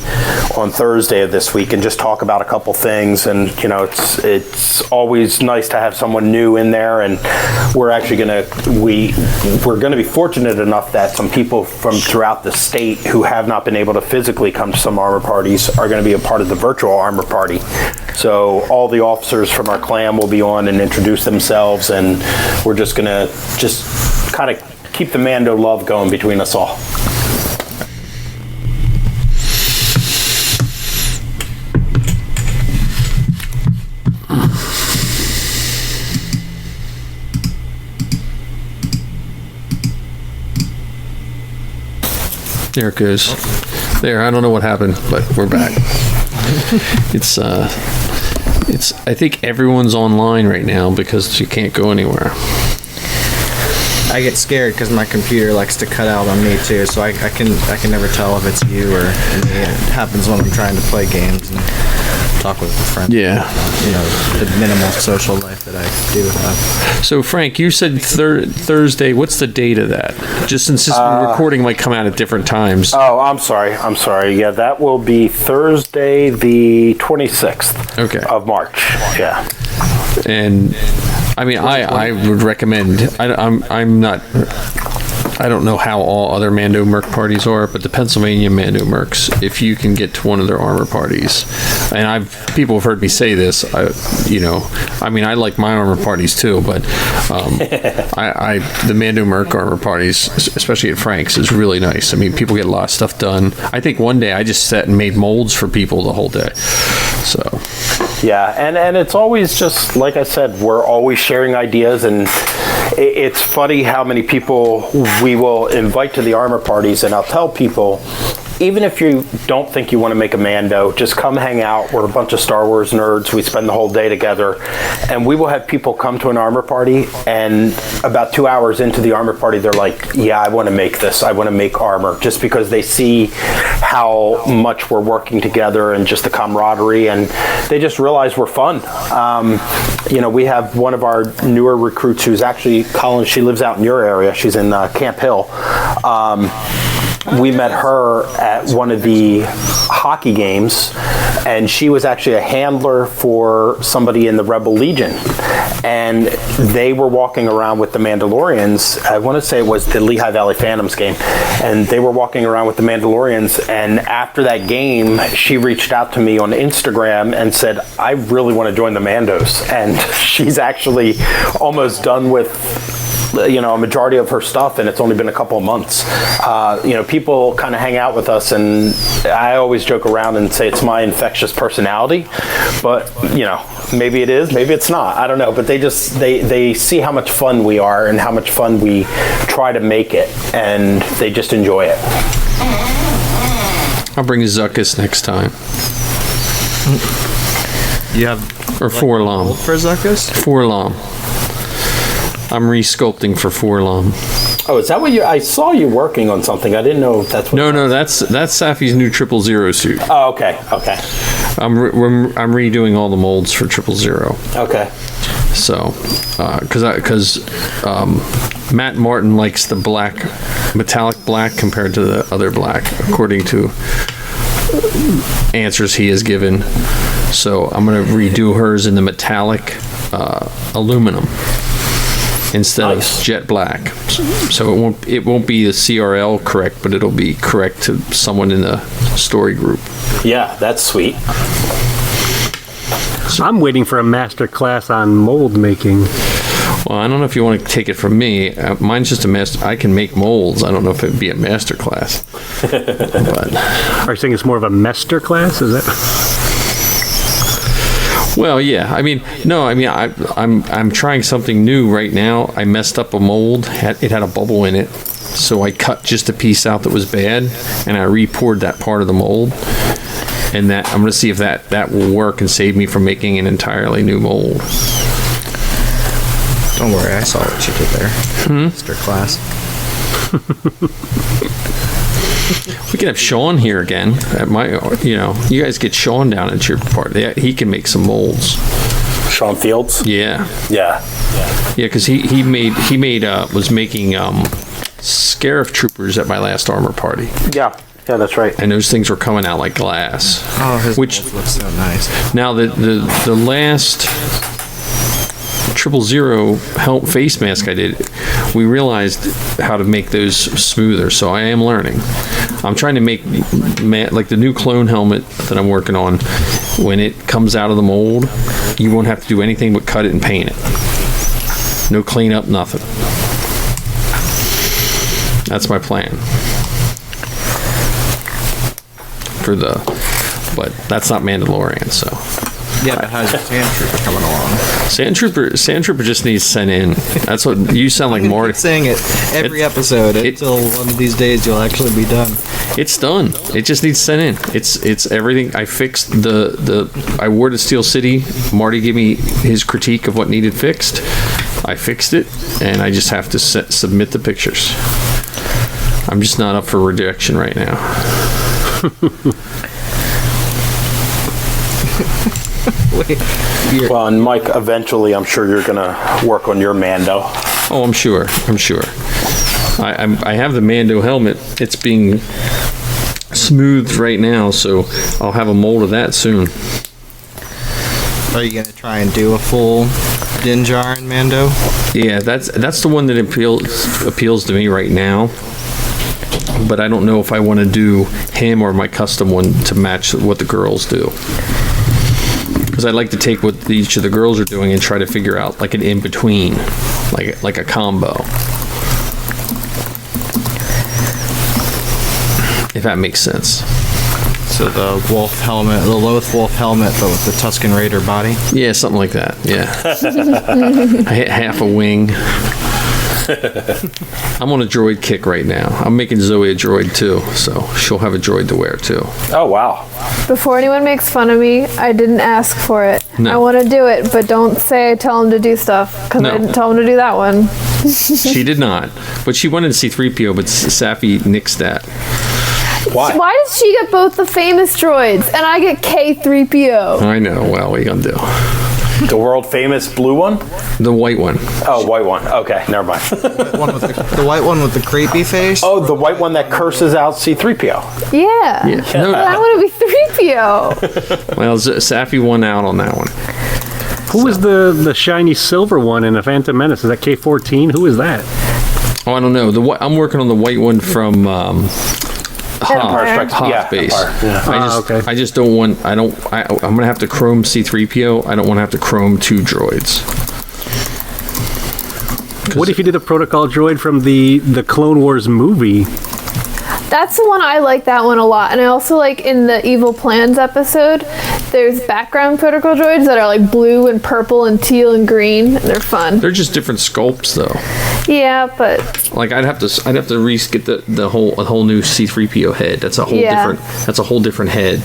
on Thursday of this week and just talk about a couple things. And it's always nice to have someone new in there. And we're actually going to be fortunate enough that some people from throughout the state who have not been able to physically come to some armor parties are going to be a part of the virtual armor party. So all the officers from our clan will be on and introduce themselves, and we're just going to kind of keep the Mando love going between us all. There it goes. There, I don't know what happened, but we're back. I think everyone's online right now because you can't go anywhere. I get scared because my computer likes to cut out on me too, so I can never tell if it's you or me. It happens when I'm trying to play games and talk with friends. Yeah. The minimal social life that I do have. So, Frank, you said Thursday. What's the date of that? Just since this recording might come out at different times. Oh, I'm sorry. Yeah, that will be Thursday, the 26th of March. Yeah. And I mean, I would recommend. I don't know how all other Mando Merc parties are, but the Pennsylvania Mando Mercs, if you can get to one of their armor parties, and people have heard me say this, I like my armor parties too, but the Mando Merc armor parties, especially at Frank's, is really nice. I mean, people get a lot of stuff done. I think one day I just sat and made molds for people the whole day. So. Yeah, and it's always just, like I said, we're always sharing ideas, and it's funny how many people we will invite to the armor parties, and I'll tell people, even if you don't think you want to make a Mando, just come hang out. We're a bunch of Star Wars nerds. We spend the whole day together, and we will have people come to an armor party, and about 2 hours into the armor party, they're like, yeah, I want to make this. I want to make armor, just because they see how much we're working together and just the camaraderie, and they just realize we're fun. We have one of our newer recruits who's actually, Colin, she lives out in your area. She's in Camp Hill. We met her at one of the hockey games, and she was actually a handler for somebody in the Rebel Legion. And they were walking around with the Mandalorians. I want to say it was the Lehigh Valley Phantoms game. And they were walking around with the Mandalorians. And after that game, she reached out to me on Instagram and said, I really want to join the Mandos. And she's actually almost done with a majority of her stuff, and it's only been a couple of months. People kind of hang out with us, and I always joke around and say it's my infectious personality, but maybe it is, maybe it's not, I don't know, but they see how much fun we are and how much fun we try to make it, and they just enjoy it. I'll bring Zuckus next time. You have or Forlom for Zuckus? Forlom. I'm resculpting for Forlom. Oh, is that what I saw you working on something? I didn't know if that's what. No, that's Safi's new 000 suit. Oh, okay. I'm redoing all the molds for 000. Okay. So, because Matt Martin likes the black, metallic black compared to the other black, according to answers he has given. So I'm going to redo hers in the metallic aluminum instead of jet black. So it won't be the CRL correct, but it'll be correct to someone in the story group. Yeah, that's sweet. I'm waiting for a master class on mold making. Well, I don't know if you want to take it from me. Mine's just a master. I can make molds. I don't know if it'd be a master class. But Are you saying it's more of a mester class? Is that? well, yeah. I mean, no. I mean, I'm trying something new right now. I messed up a mold. It had a bubble in it, so I cut just a piece out that was bad, and I re-poured that part of the mold. And that I'm going to see if that will work and save me from making an entirely new mold. Don't worry, I saw what you did there. Mr. Class. We can have Sean here again at my. You guys get Sean down at your party. He can make some molds. Sean Fields? Yeah. Yeah. Yeah, because he was making Scarif troopers at my last armor party. Yeah. Yeah, that's right. And those things were coming out like glass. Oh, his which mold looks so nice. Now the last 000 face mask I did, we realized how to make those smoother. So I am learning. I'm trying to make like the new clone helmet that I'm working on. When it comes out of the mold, you won't have to do anything but cut it and paint it. No cleanup, nothing. That's my plan. But that's not Mandalorian, so. Yeah, but how's your Sand Trooper coming along? Sand Trooper just needs sent in. That's what you sound like, Marty. Keep saying it every episode until one of these days you'll actually be done. It's done. It just needs sent in. It's everything. I fixed I wore to Steel City. Marty gave me his critique of what needed fixed. I fixed it, and I just have to submit the pictures. I'm just not up for rejection right now. Well, and Mike, eventually I'm sure you're going to work on your Mando. Oh, I'm sure. I have the Mando helmet. It's being smoothed right now, so I'll have a mold of that soon. Are you going to try and do a full Din Djarin Mando? Yeah, that's the one that appeals to me right now. But I don't know if I want to do him or my custom one to match what the girls do. Because I'd like to take what each of the girls are doing and try to figure out like an in-between, like a combo. If that makes sense. So the wolf helmet, the Loth wolf helmet, but with the Tusken Raider body? Yeah, something like that, yeah. I hit half a wing. I'm on a droid kick right now. I'm making Zoe a droid too, so she'll have a droid to wear too. Oh, wow. Before anyone makes fun of me, I didn't ask for it. No. I want to do it, but don't say I tell him to do stuff, because No. I didn't tell him to do that one. She did not, but she wanted to see C-3PO, but Safi nixed that. Why? Why does she get both the famous droids, and I get K-3PO? I know, well, what are you gonna do? The world famous blue one? The white one. Oh, white one. Okay, never mind. The white one with the creepy face? Oh, the white one that curses out C-3PO. Yeah. Yeah. No, I want to be 3PO. well, Safi won out on that one. Who was the shiny silver one in the Phantom Menace? Is that K-14? Who is that? Oh, I don't know. I'm working on the white one from Empire. Hoth base. Yeah. Okay. I just don't want. I'm gonna have to chrome C-3PO. I don't want to have to chrome 2 droids. What if you did a protocol droid from the Clone Wars movie? That's the one I like that one a lot. And I also like in the Evil Plans episode, there's background protocol droids that are like blue and purple and teal and green. They're fun. They're just different sculpts, though. Yeah, but Like I'd have to get the whole new C-3PO head. That's a whole different. That's a whole different head.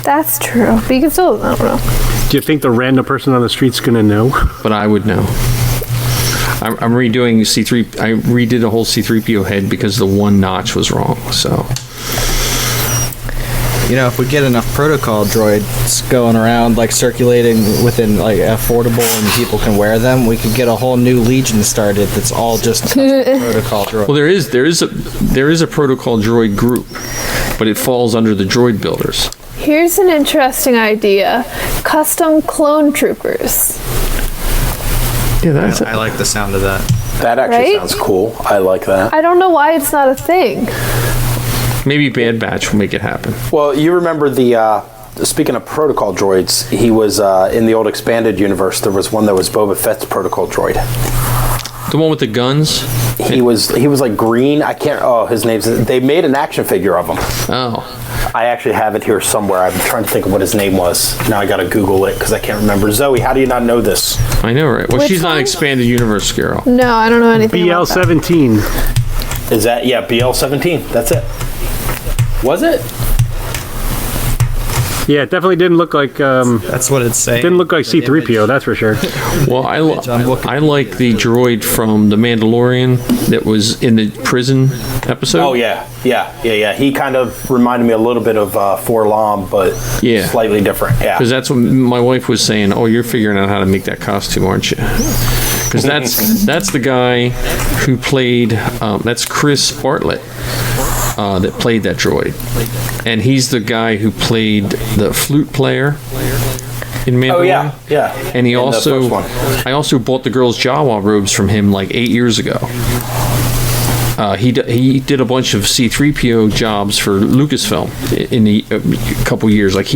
that's true. But you can still, I don't know. Do you think the random person on the street's gonna know? But I would know. I'm redoing C3. I redid the whole C-3PO head because the one notch was wrong. So. You know, if we get enough protocol droids going around, like circulating within like affordable and people can wear them, we could get a whole new legion started that's all just protocol droids. Well, there is a protocol droid group, but it falls under the droid builders. Here's an interesting idea. Custom clone troopers. Yeah, that's. I like the sound of that. That actually Right? sounds cool. I like that. I don't know why it's not a thing. Maybe Bad Batch will make it happen. Well, you remember speaking of protocol droids, he was in the old expanded universe. There was one that was Boba Fett's protocol droid. The one with the guns? He was like green. I can't. Oh, his name's. They made an action figure of him. Oh. I actually have it here somewhere. I'm trying to think of what his name was. Now I got to Google it because I can't remember. Zoe, how do you not know this? I know, right? Well, Which she's not one? an expanded universe girl. No, I don't know anything about that. BL-17. Is that BL-17? That's it. Was it? Yeah, it definitely didn't look like. That's what it's saying. Didn't look like C-3PO, that's for sure. Well, I like the droid from The Mandalorian that was in the prison episode. Oh yeah. He kind of reminded me a little bit of Forlom, but slightly different. Yeah. Because that's what my wife was saying. Oh, you're figuring out how to make that costume, aren't you? Because that's the guy who played. That's Chris Bartlett. That played that droid, and he's the guy who played the flute player in Mandalorian. Oh yeah. And I also bought the girls' Jawa robes from him like 8 years ago. He did a bunch of C-3PO jobs for Lucasfilm in a couple years. Like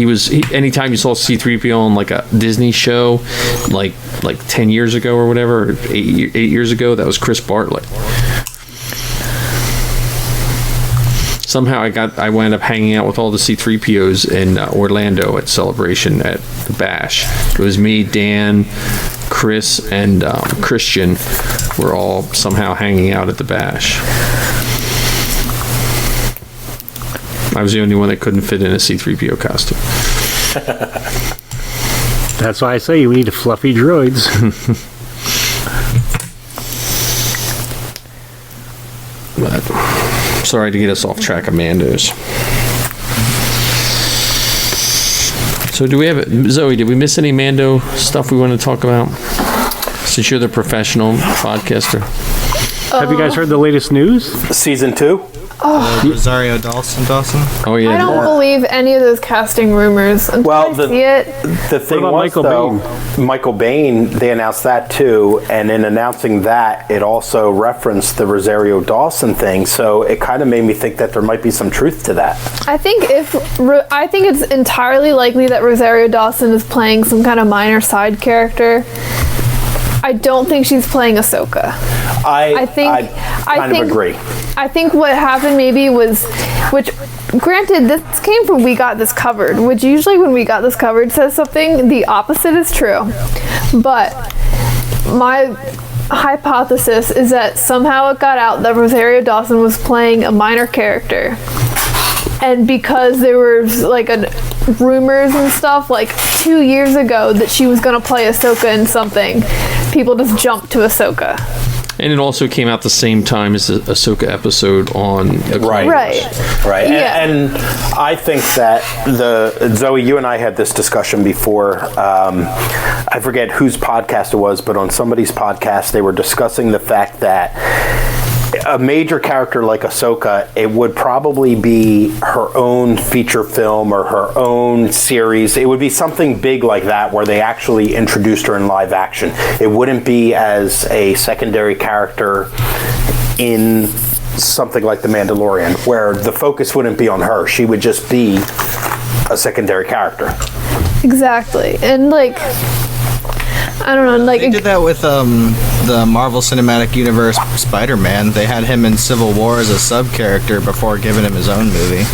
anytime you saw C-3PO on like a Disney show, like 10 years ago or whatever, or 8 years ago, that was Chris Bartlett. Somehow I wound up hanging out with all the C-3POs in Orlando at Celebration at the Bash. It was me, Dan, Chris, and Christian were all somehow hanging out at the Bash. I was the only one that couldn't fit in a C-3PO costume. That's why I say we need fluffy droids. But sorry to get us off track of Mandos. So do we have Zoe? Did we miss any Mando stuff we want to talk about? Since you're the professional podcaster. Have you guys heard the latest news? Season 2? Rosario Dawson. Oh yeah. I don't believe any of those casting rumors until I see it. The thing What about was, Michael Biehn, they announced that too, and in announcing that, it also referenced the Rosario Dawson thing, so it kind of made me think that there might be some truth to that. I think it's entirely likely that Rosario Dawson is playing some kind of minor side character. I don't think she's playing Ahsoka. I kind of agree. I think what happened maybe was, which granted this came from We Got This Covered, which usually when We Got This Covered says something, the opposite is true. But my hypothesis is that somehow it got out that Rosario Dawson was playing a minor character. And because there were like rumors and stuff like 2 years ago that she was going to play Ahsoka in something, people just jumped to Ahsoka. And it also came out the same time as the Ahsoka episode on the Clyde. Right. Yeah. And I think that Zoe, you and I had this discussion before. I forget whose podcast it was, but on somebody's podcast, they were discussing the fact that a major character like Ahsoka, it would probably be her own feature film or her own series. It would be something big like that where they actually introduced her in live action. It wouldn't be as a secondary character in something like The Mandalorian, where the focus wouldn't be on her. She would just be a secondary character. Exactly. And like, I don't know, like They did that with the Marvel Cinematic Universe Spider-Man. They had him in Civil War as a sub-character before giving him his own movie.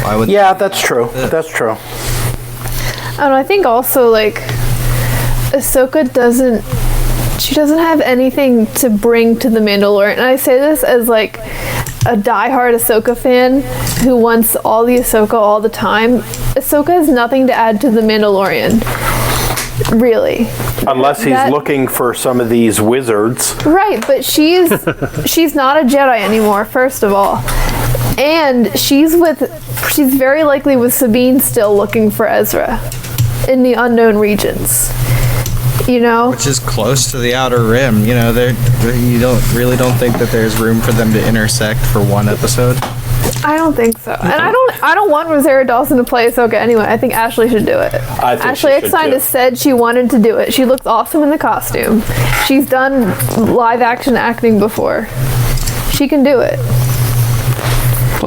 Why would that's true. That's true. I don't know, I think also like Ahsoka doesn't have anything to bring to The Mandalorian. And I say this as like a diehard Ahsoka fan who wants all the Ahsoka all the time. Ahsoka has nothing to add to The Mandalorian. Really. Unless he's looking for some of these wizards. Right, but she's not a Jedi anymore, first of all. And she's very likely with Sabine still looking for Ezra in the unknown regions. You know? Which is close to the Outer Rim. You know, you don't think that there's room for them to intersect for one episode? I don't think so. And I don't want Rosario Dawson to play Ahsoka anyway. I think Ashley should do it. Ashley Eckstein has said she wanted to do it. She looks awesome in the costume. She's done live action acting before. She can do it.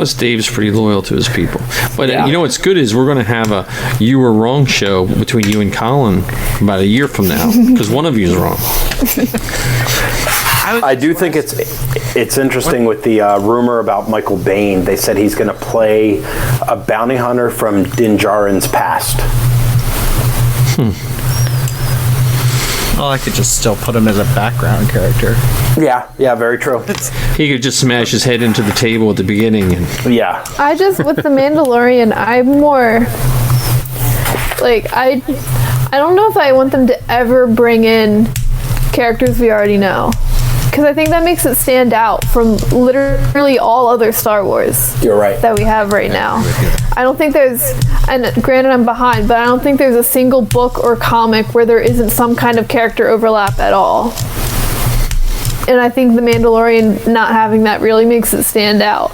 Plus, Dave's pretty loyal to his people. But Yeah. you know what's good is we're going to have a "You Were Wrong" show between you and Colin about a year from now because one of you is wrong. I do think it's interesting with the rumor about Michael Biehn. They said he's going to play a bounty hunter from Din Djarin's past. Well, I could just still put him as a background character. Yeah, very true. He could just smash his head into the table at the beginning. And Yeah. I just, with the Mandalorian, I'm more like, I don't know if I want them to ever bring in characters we already know. Because I think that makes it stand out from literally all other Star Wars You're right. that we have right now. I don't think there's, and granted I'm behind, but I don't think there's a single book or comic where there isn't some kind of character overlap at all. And I think the Mandalorian not having that really makes it stand out.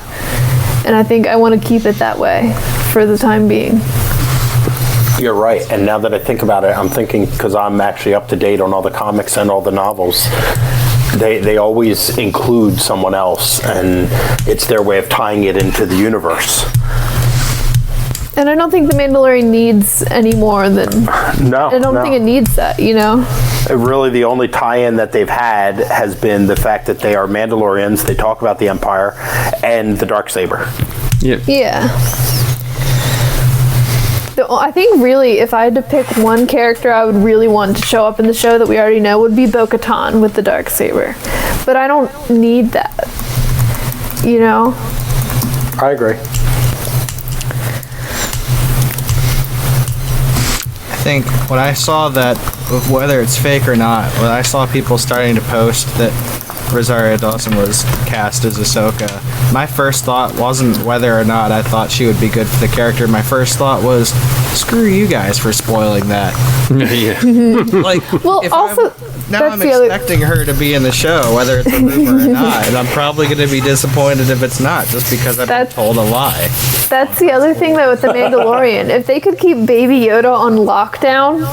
And I think I want to keep it that way for the time being. You're right. And now that I think about it, I'm thinking, because I'm actually up to date on all the comics and all the novels, they always include someone else, and it's their way of tying it into the universe. And I don't think the Mandalorian needs any more than... No, I don't think it needs that, you know? Really, the only tie-in that they've had has been the fact that they are Mandalorians, they talk about the Empire, and the Darksaber. yeah. Yeah. I think really, if I had to pick one character I would really want to show up in the show that we already know would be Bo-Katan with the Darksaber. But I don't need that, you know? I agree. I think when I saw that, whether it's fake or not, when I saw people starting to post that Rosario Dawson was cast as Ahsoka, my first thought wasn't whether or not I thought she would be good for the character. My first thought was, screw you guys for spoiling that. Yeah. Like, Well, if also, now that's I'm the other... expecting her to be in the show, whether it's a rumor or not, and I'm probably going to be disappointed if it's not, just because I've been told a lie. That's the other thing, though, with the Mandalorian. If they could keep Baby Yoda on lockdown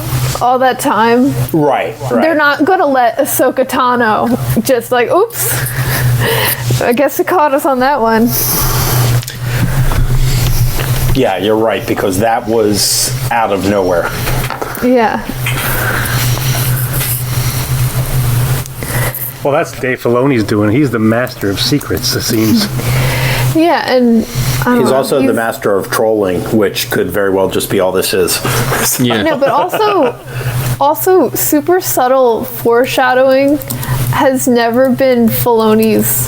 all that time, Right. they're not going to let Ahsoka Tano just like, oops. I guess it caught us on that one. Yeah, you're right, because that was out of nowhere. Yeah. Well, that's Dave Filoni's doing. He's the master of secrets, it seems. Yeah, and I don't He's know, also the master of trolling, which could very well just be all this is. Yeah. No, but also super subtle foreshadowing has never been Filoni's.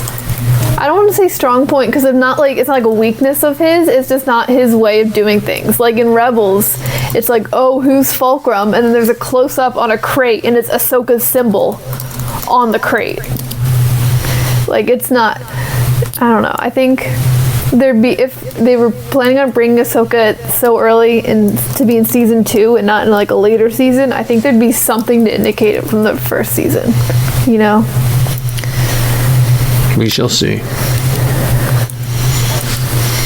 I don't want to say strong point because it's not like a weakness of his. It's just not his way of doing things. Like in Rebels, it's like, oh, who's Fulcrum? And then there's a close up on a crate and it's Ahsoka's symbol on the crate. Like it's not. I don't know. I think there'd be, if they were planning on bringing Ahsoka so early to be in season 2 and not in like a later season, I think there'd be something to indicate it from the first season, you know? We shall see.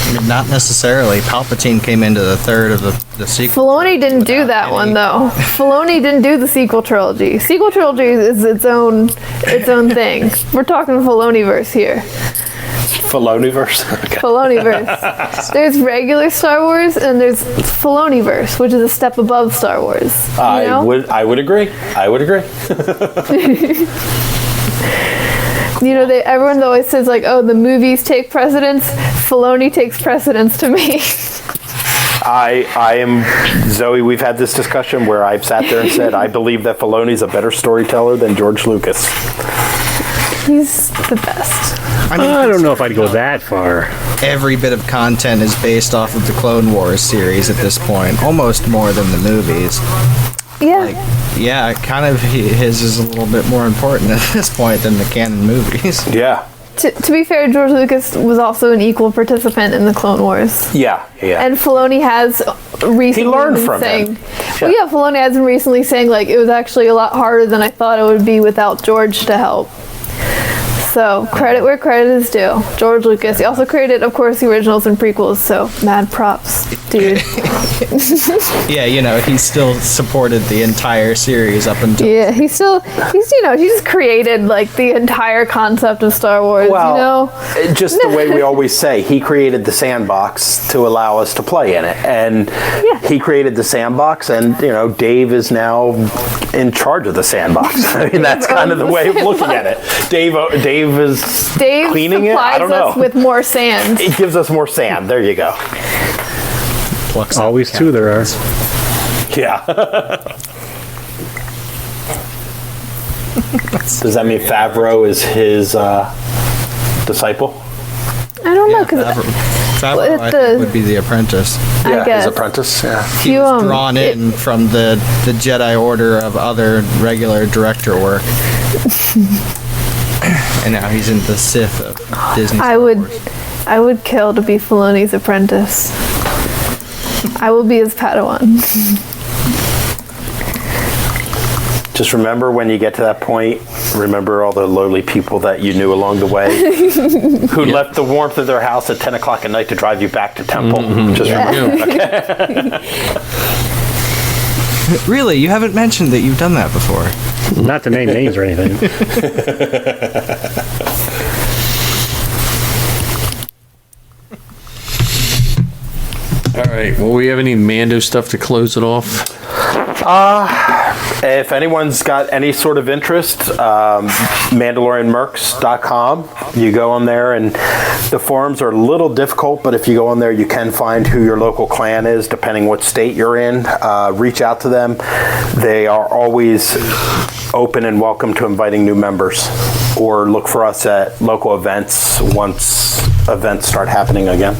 I mean, not necessarily. Palpatine came into the third of the sequel. Filoni didn't do that one though. Filoni didn't do the sequel trilogy. Sequel trilogy is its own thing. We're talking Filoniverse here. Filoniverse? Okay. Filoniverse. There's regular Star Wars and there's Filoniverse, which is a step above Star Wars. You know? I would agree. You know, everyone always says like, oh, the movies take precedence. Filoni takes precedence to me. I am, Zoe, we've had this discussion where I've sat there and said, I believe that Filoni's a better storyteller than George Lucas. He's the best. I don't know if I'd go that far. Every bit of content is based off of the Clone Wars series at this point, almost more than the movies. Yeah. Yeah, kind of his is a little bit more important at this point than the canon movies. Yeah. To be fair, George Lucas was also an equal participant in the Clone Wars. Yeah. And Filoni has recently He learned from saying, him. Well, yeah, Filoni has been recently saying like it was actually a lot harder than I thought it would be without George to help. So credit where credit is due. George Lucas. He also created, of course, the originals and prequels. So mad props, dude. Yeah, he still supported the entire series up until. Yeah, he just created like the entire concept of Star Wars. Well, just the way we always say, he created the sandbox to allow us to play in it, and he created the sandbox, and Dave is now in charge of the sandbox. I mean, that's kind of the way of looking at it. Dave is cleaning it. I don't know. Us with more sand. It gives us more sand. There you go. Always two there are. Yeah. Does that mean Favreau is his disciple? I don't know, because Favreau, I think, would be the apprentice. I guess. His apprentice. Yeah. He was drawn in from the Jedi Order of other regular director work. And now he's in the Sith of Disney. I would kill to be Filoni's apprentice. I will be his Padawan. Just remember, when you get to that point, remember all the lowly people that you knew along the way who left the warmth of their house at 10 o'clock at night to drive you back to Temple. Just remember. Really? You haven't mentioned that you've done that before? Not to name names or anything. All right. Well, we have any Mando stuff to close it off? If anyone's got any sort of interest, MandalorianMercs.com. You go on there, and the forums are a little difficult, but if you go on there, you can find who your local clan is, depending what state you're in. Reach out to them. They are always open and welcome to inviting new members, or look for us at local events once events start happening again.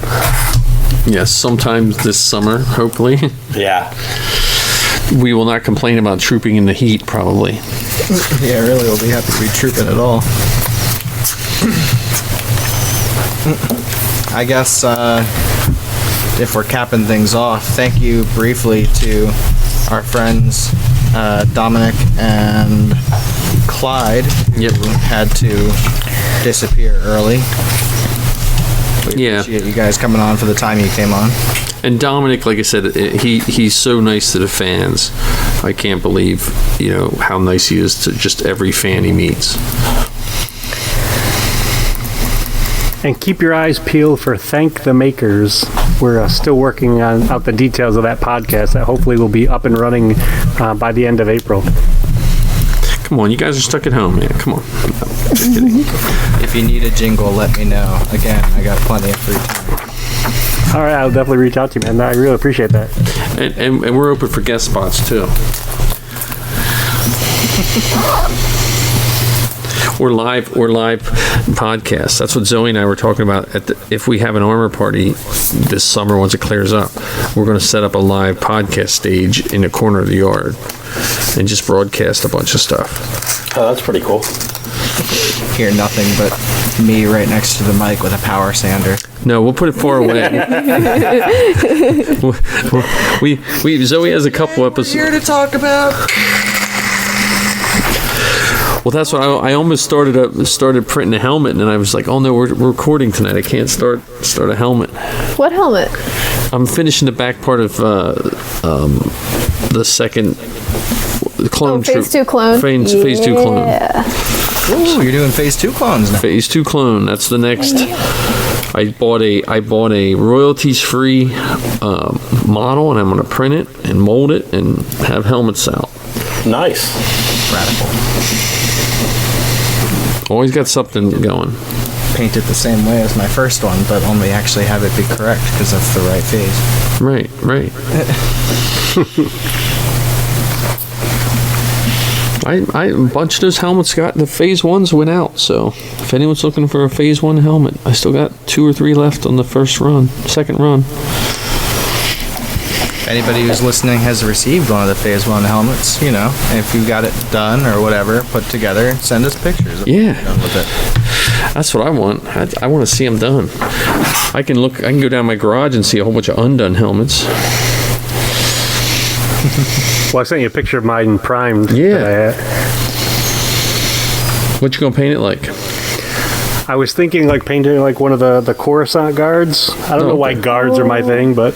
Yes, sometime this summer, hopefully. Yeah. We will not complain about trooping in the heat, probably. Yeah, really, we'll be happy to be trooping at all. I guess if we're capping things off, thank you briefly to our friends Dominic and Clyde, who had to disappear early. We appreciate you guys coming on for the time you came on. And Dominic, like I said, he's so nice to the fans. I can't believe, how nice he is to just every fan he meets. And keep your eyes peeled for Thank the Makers. We're still working out the details of that podcast that hopefully will be up and running by the end of April. Come on, you guys are stuck at home, man. Come on. If you need a jingle, let me know. Again, I got plenty of free time. All right, I'll definitely reach out to you, man. I really appreciate that. And we're open for guest spots, too. Or live podcasts. That's what Zoe and I were talking about. If we have an armor party this summer, once it clears up, we're going to set up a live podcast stage in the corner of the yard and just broadcast a bunch of stuff. Oh, that's pretty cool. Hear nothing but me right next to the mic with a power sander. No, we'll put it far away. Zoe has a couple episodes. Here to talk about. Well, that's what I almost started printing a helmet, and then I was like, oh no, we're recording tonight. I can't start a helmet. What helmet? I'm finishing the back part of the second clone. Phase 2 clone. Phase 2 clone. Ooh, you're doing Phase 2 clones now. Phase 2 clone. That's the next. I bought a royalties-free model, and I'm going to print it and mold it and have helmets out. Nice. Radical. Always got something going. Paint it the same way as my first one, but only actually have it be correct because that's the right phase. Right. A bunch of those helmets the Phase 1s went out, so if anyone's looking for a Phase 1 helmet, I still got 2 or 3 left on the second run. If anybody who's listening has received one of the Phase 1 helmets, if you got it done or whatever, put together, send us pictures of what you've done with it. That's what I want. I want to see them done. I can go down my garage and see a whole bunch of undone helmets. Well, I sent you a picture of mine primed. Yeah. What you gonna paint it like? I was thinking like painting like one of the Coruscant guards. I don't know why guards are my thing, but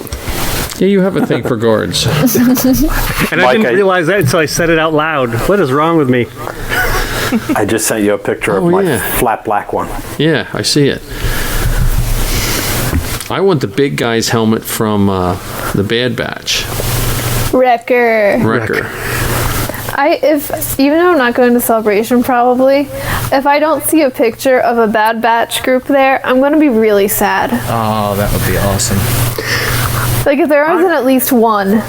Yeah, you have a thing for guards. and I didn't realize that until I said it out loud. What is wrong with me? I just sent you a picture of my flat black one. Yeah, I see it. I want the big guy's helmet from the Bad Batch. Wrecker. Even though I'm not going to Celebration probably, if I don't see a picture of a Bad Batch group there, I'm going to be really sad. Oh, that would be awesome. Like if there wasn't at least one.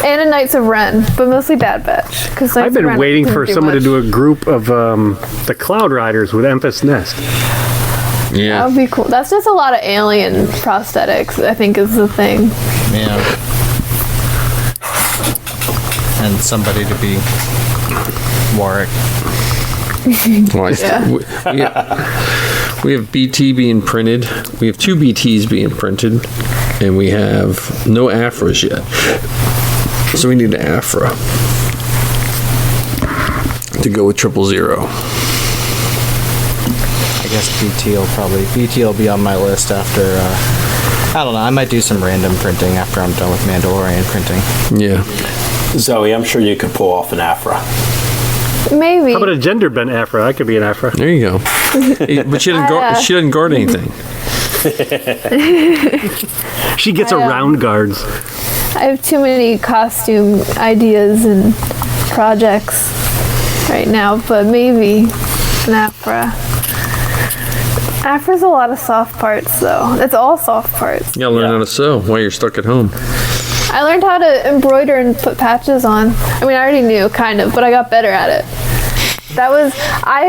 And a Knights of Ren, but mostly Bad Batch. Because I've been waiting for someone to do a group of the Cloud Riders with Emphas Nest. Yeah. That would be cool. That's just a lot of alien prosthetics, I think is the thing. Yeah. And somebody to be Warwick. We have BT being printed. We have 2 BTs being printed. And we have no Afras yet. So we need an Afra to go with 000. I guess BT will be on my list after, I don't know, I might do some random printing after I'm done with Mandalorian printing. Yeah. Zoe, I'm sure you could pull off an Afra. Maybe. How about a gender bent Afra? I could be an Afra. There you go. But she doesn't guard anything. She gets around guards. I have too many costume ideas and projects right now, but maybe an Afra. Afra's a lot of soft parts, though. It's all soft parts. You gotta learn how to sew while you're stuck at home. I learned how to embroider and put patches on. I mean, I already knew, kind of, but I got better at it. I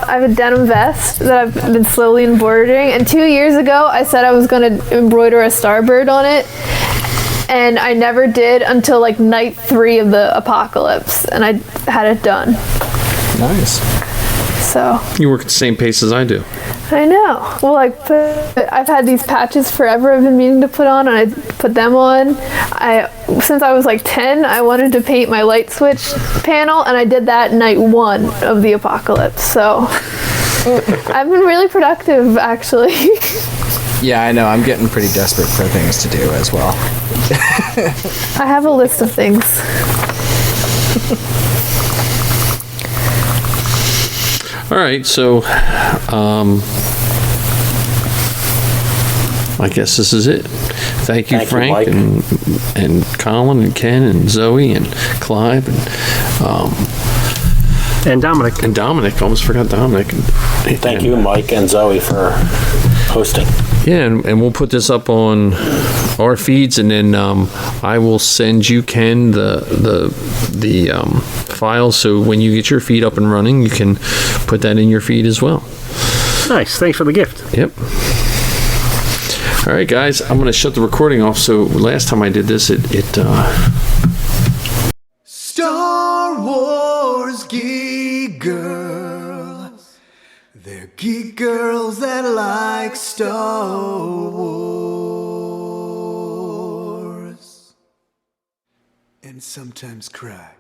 have a denim vest that I've been slowly embroidering, and 2 years ago I said I was going to embroider a starbird on it, and I never did until like night 3 of the apocalypse, and I had it done. Nice. So. You work at the same pace as I do. I know. Well, I've had these patches forever I've been meaning to put on, and I put them on. Since I was like 10, I wanted to paint my light switch panel, and I did that night 1 of the apocalypse. So I've been really productive, actually. Yeah, I know. I'm getting pretty desperate for things to do as well. I have a list of things. All right, so I guess this is it. Thank you, Frank, and Colin, and Ken, and Zoe, and Clyde, and Dominic. And Dominic. Almost forgot Dominic. Thank you, Mike and Zoe, for hosting. Yeah, and we'll put this up on our feeds, and then I will send you, Ken, the file, so when you get your feed up and running, you can put that in your feed as well. Nice. Thanks for the gift. Yep. All right, guys, I'm going to shut the recording off. So last time I did this, Star Wars Geek Girls. They're geek girls that like Star Wars. And sometimes cry.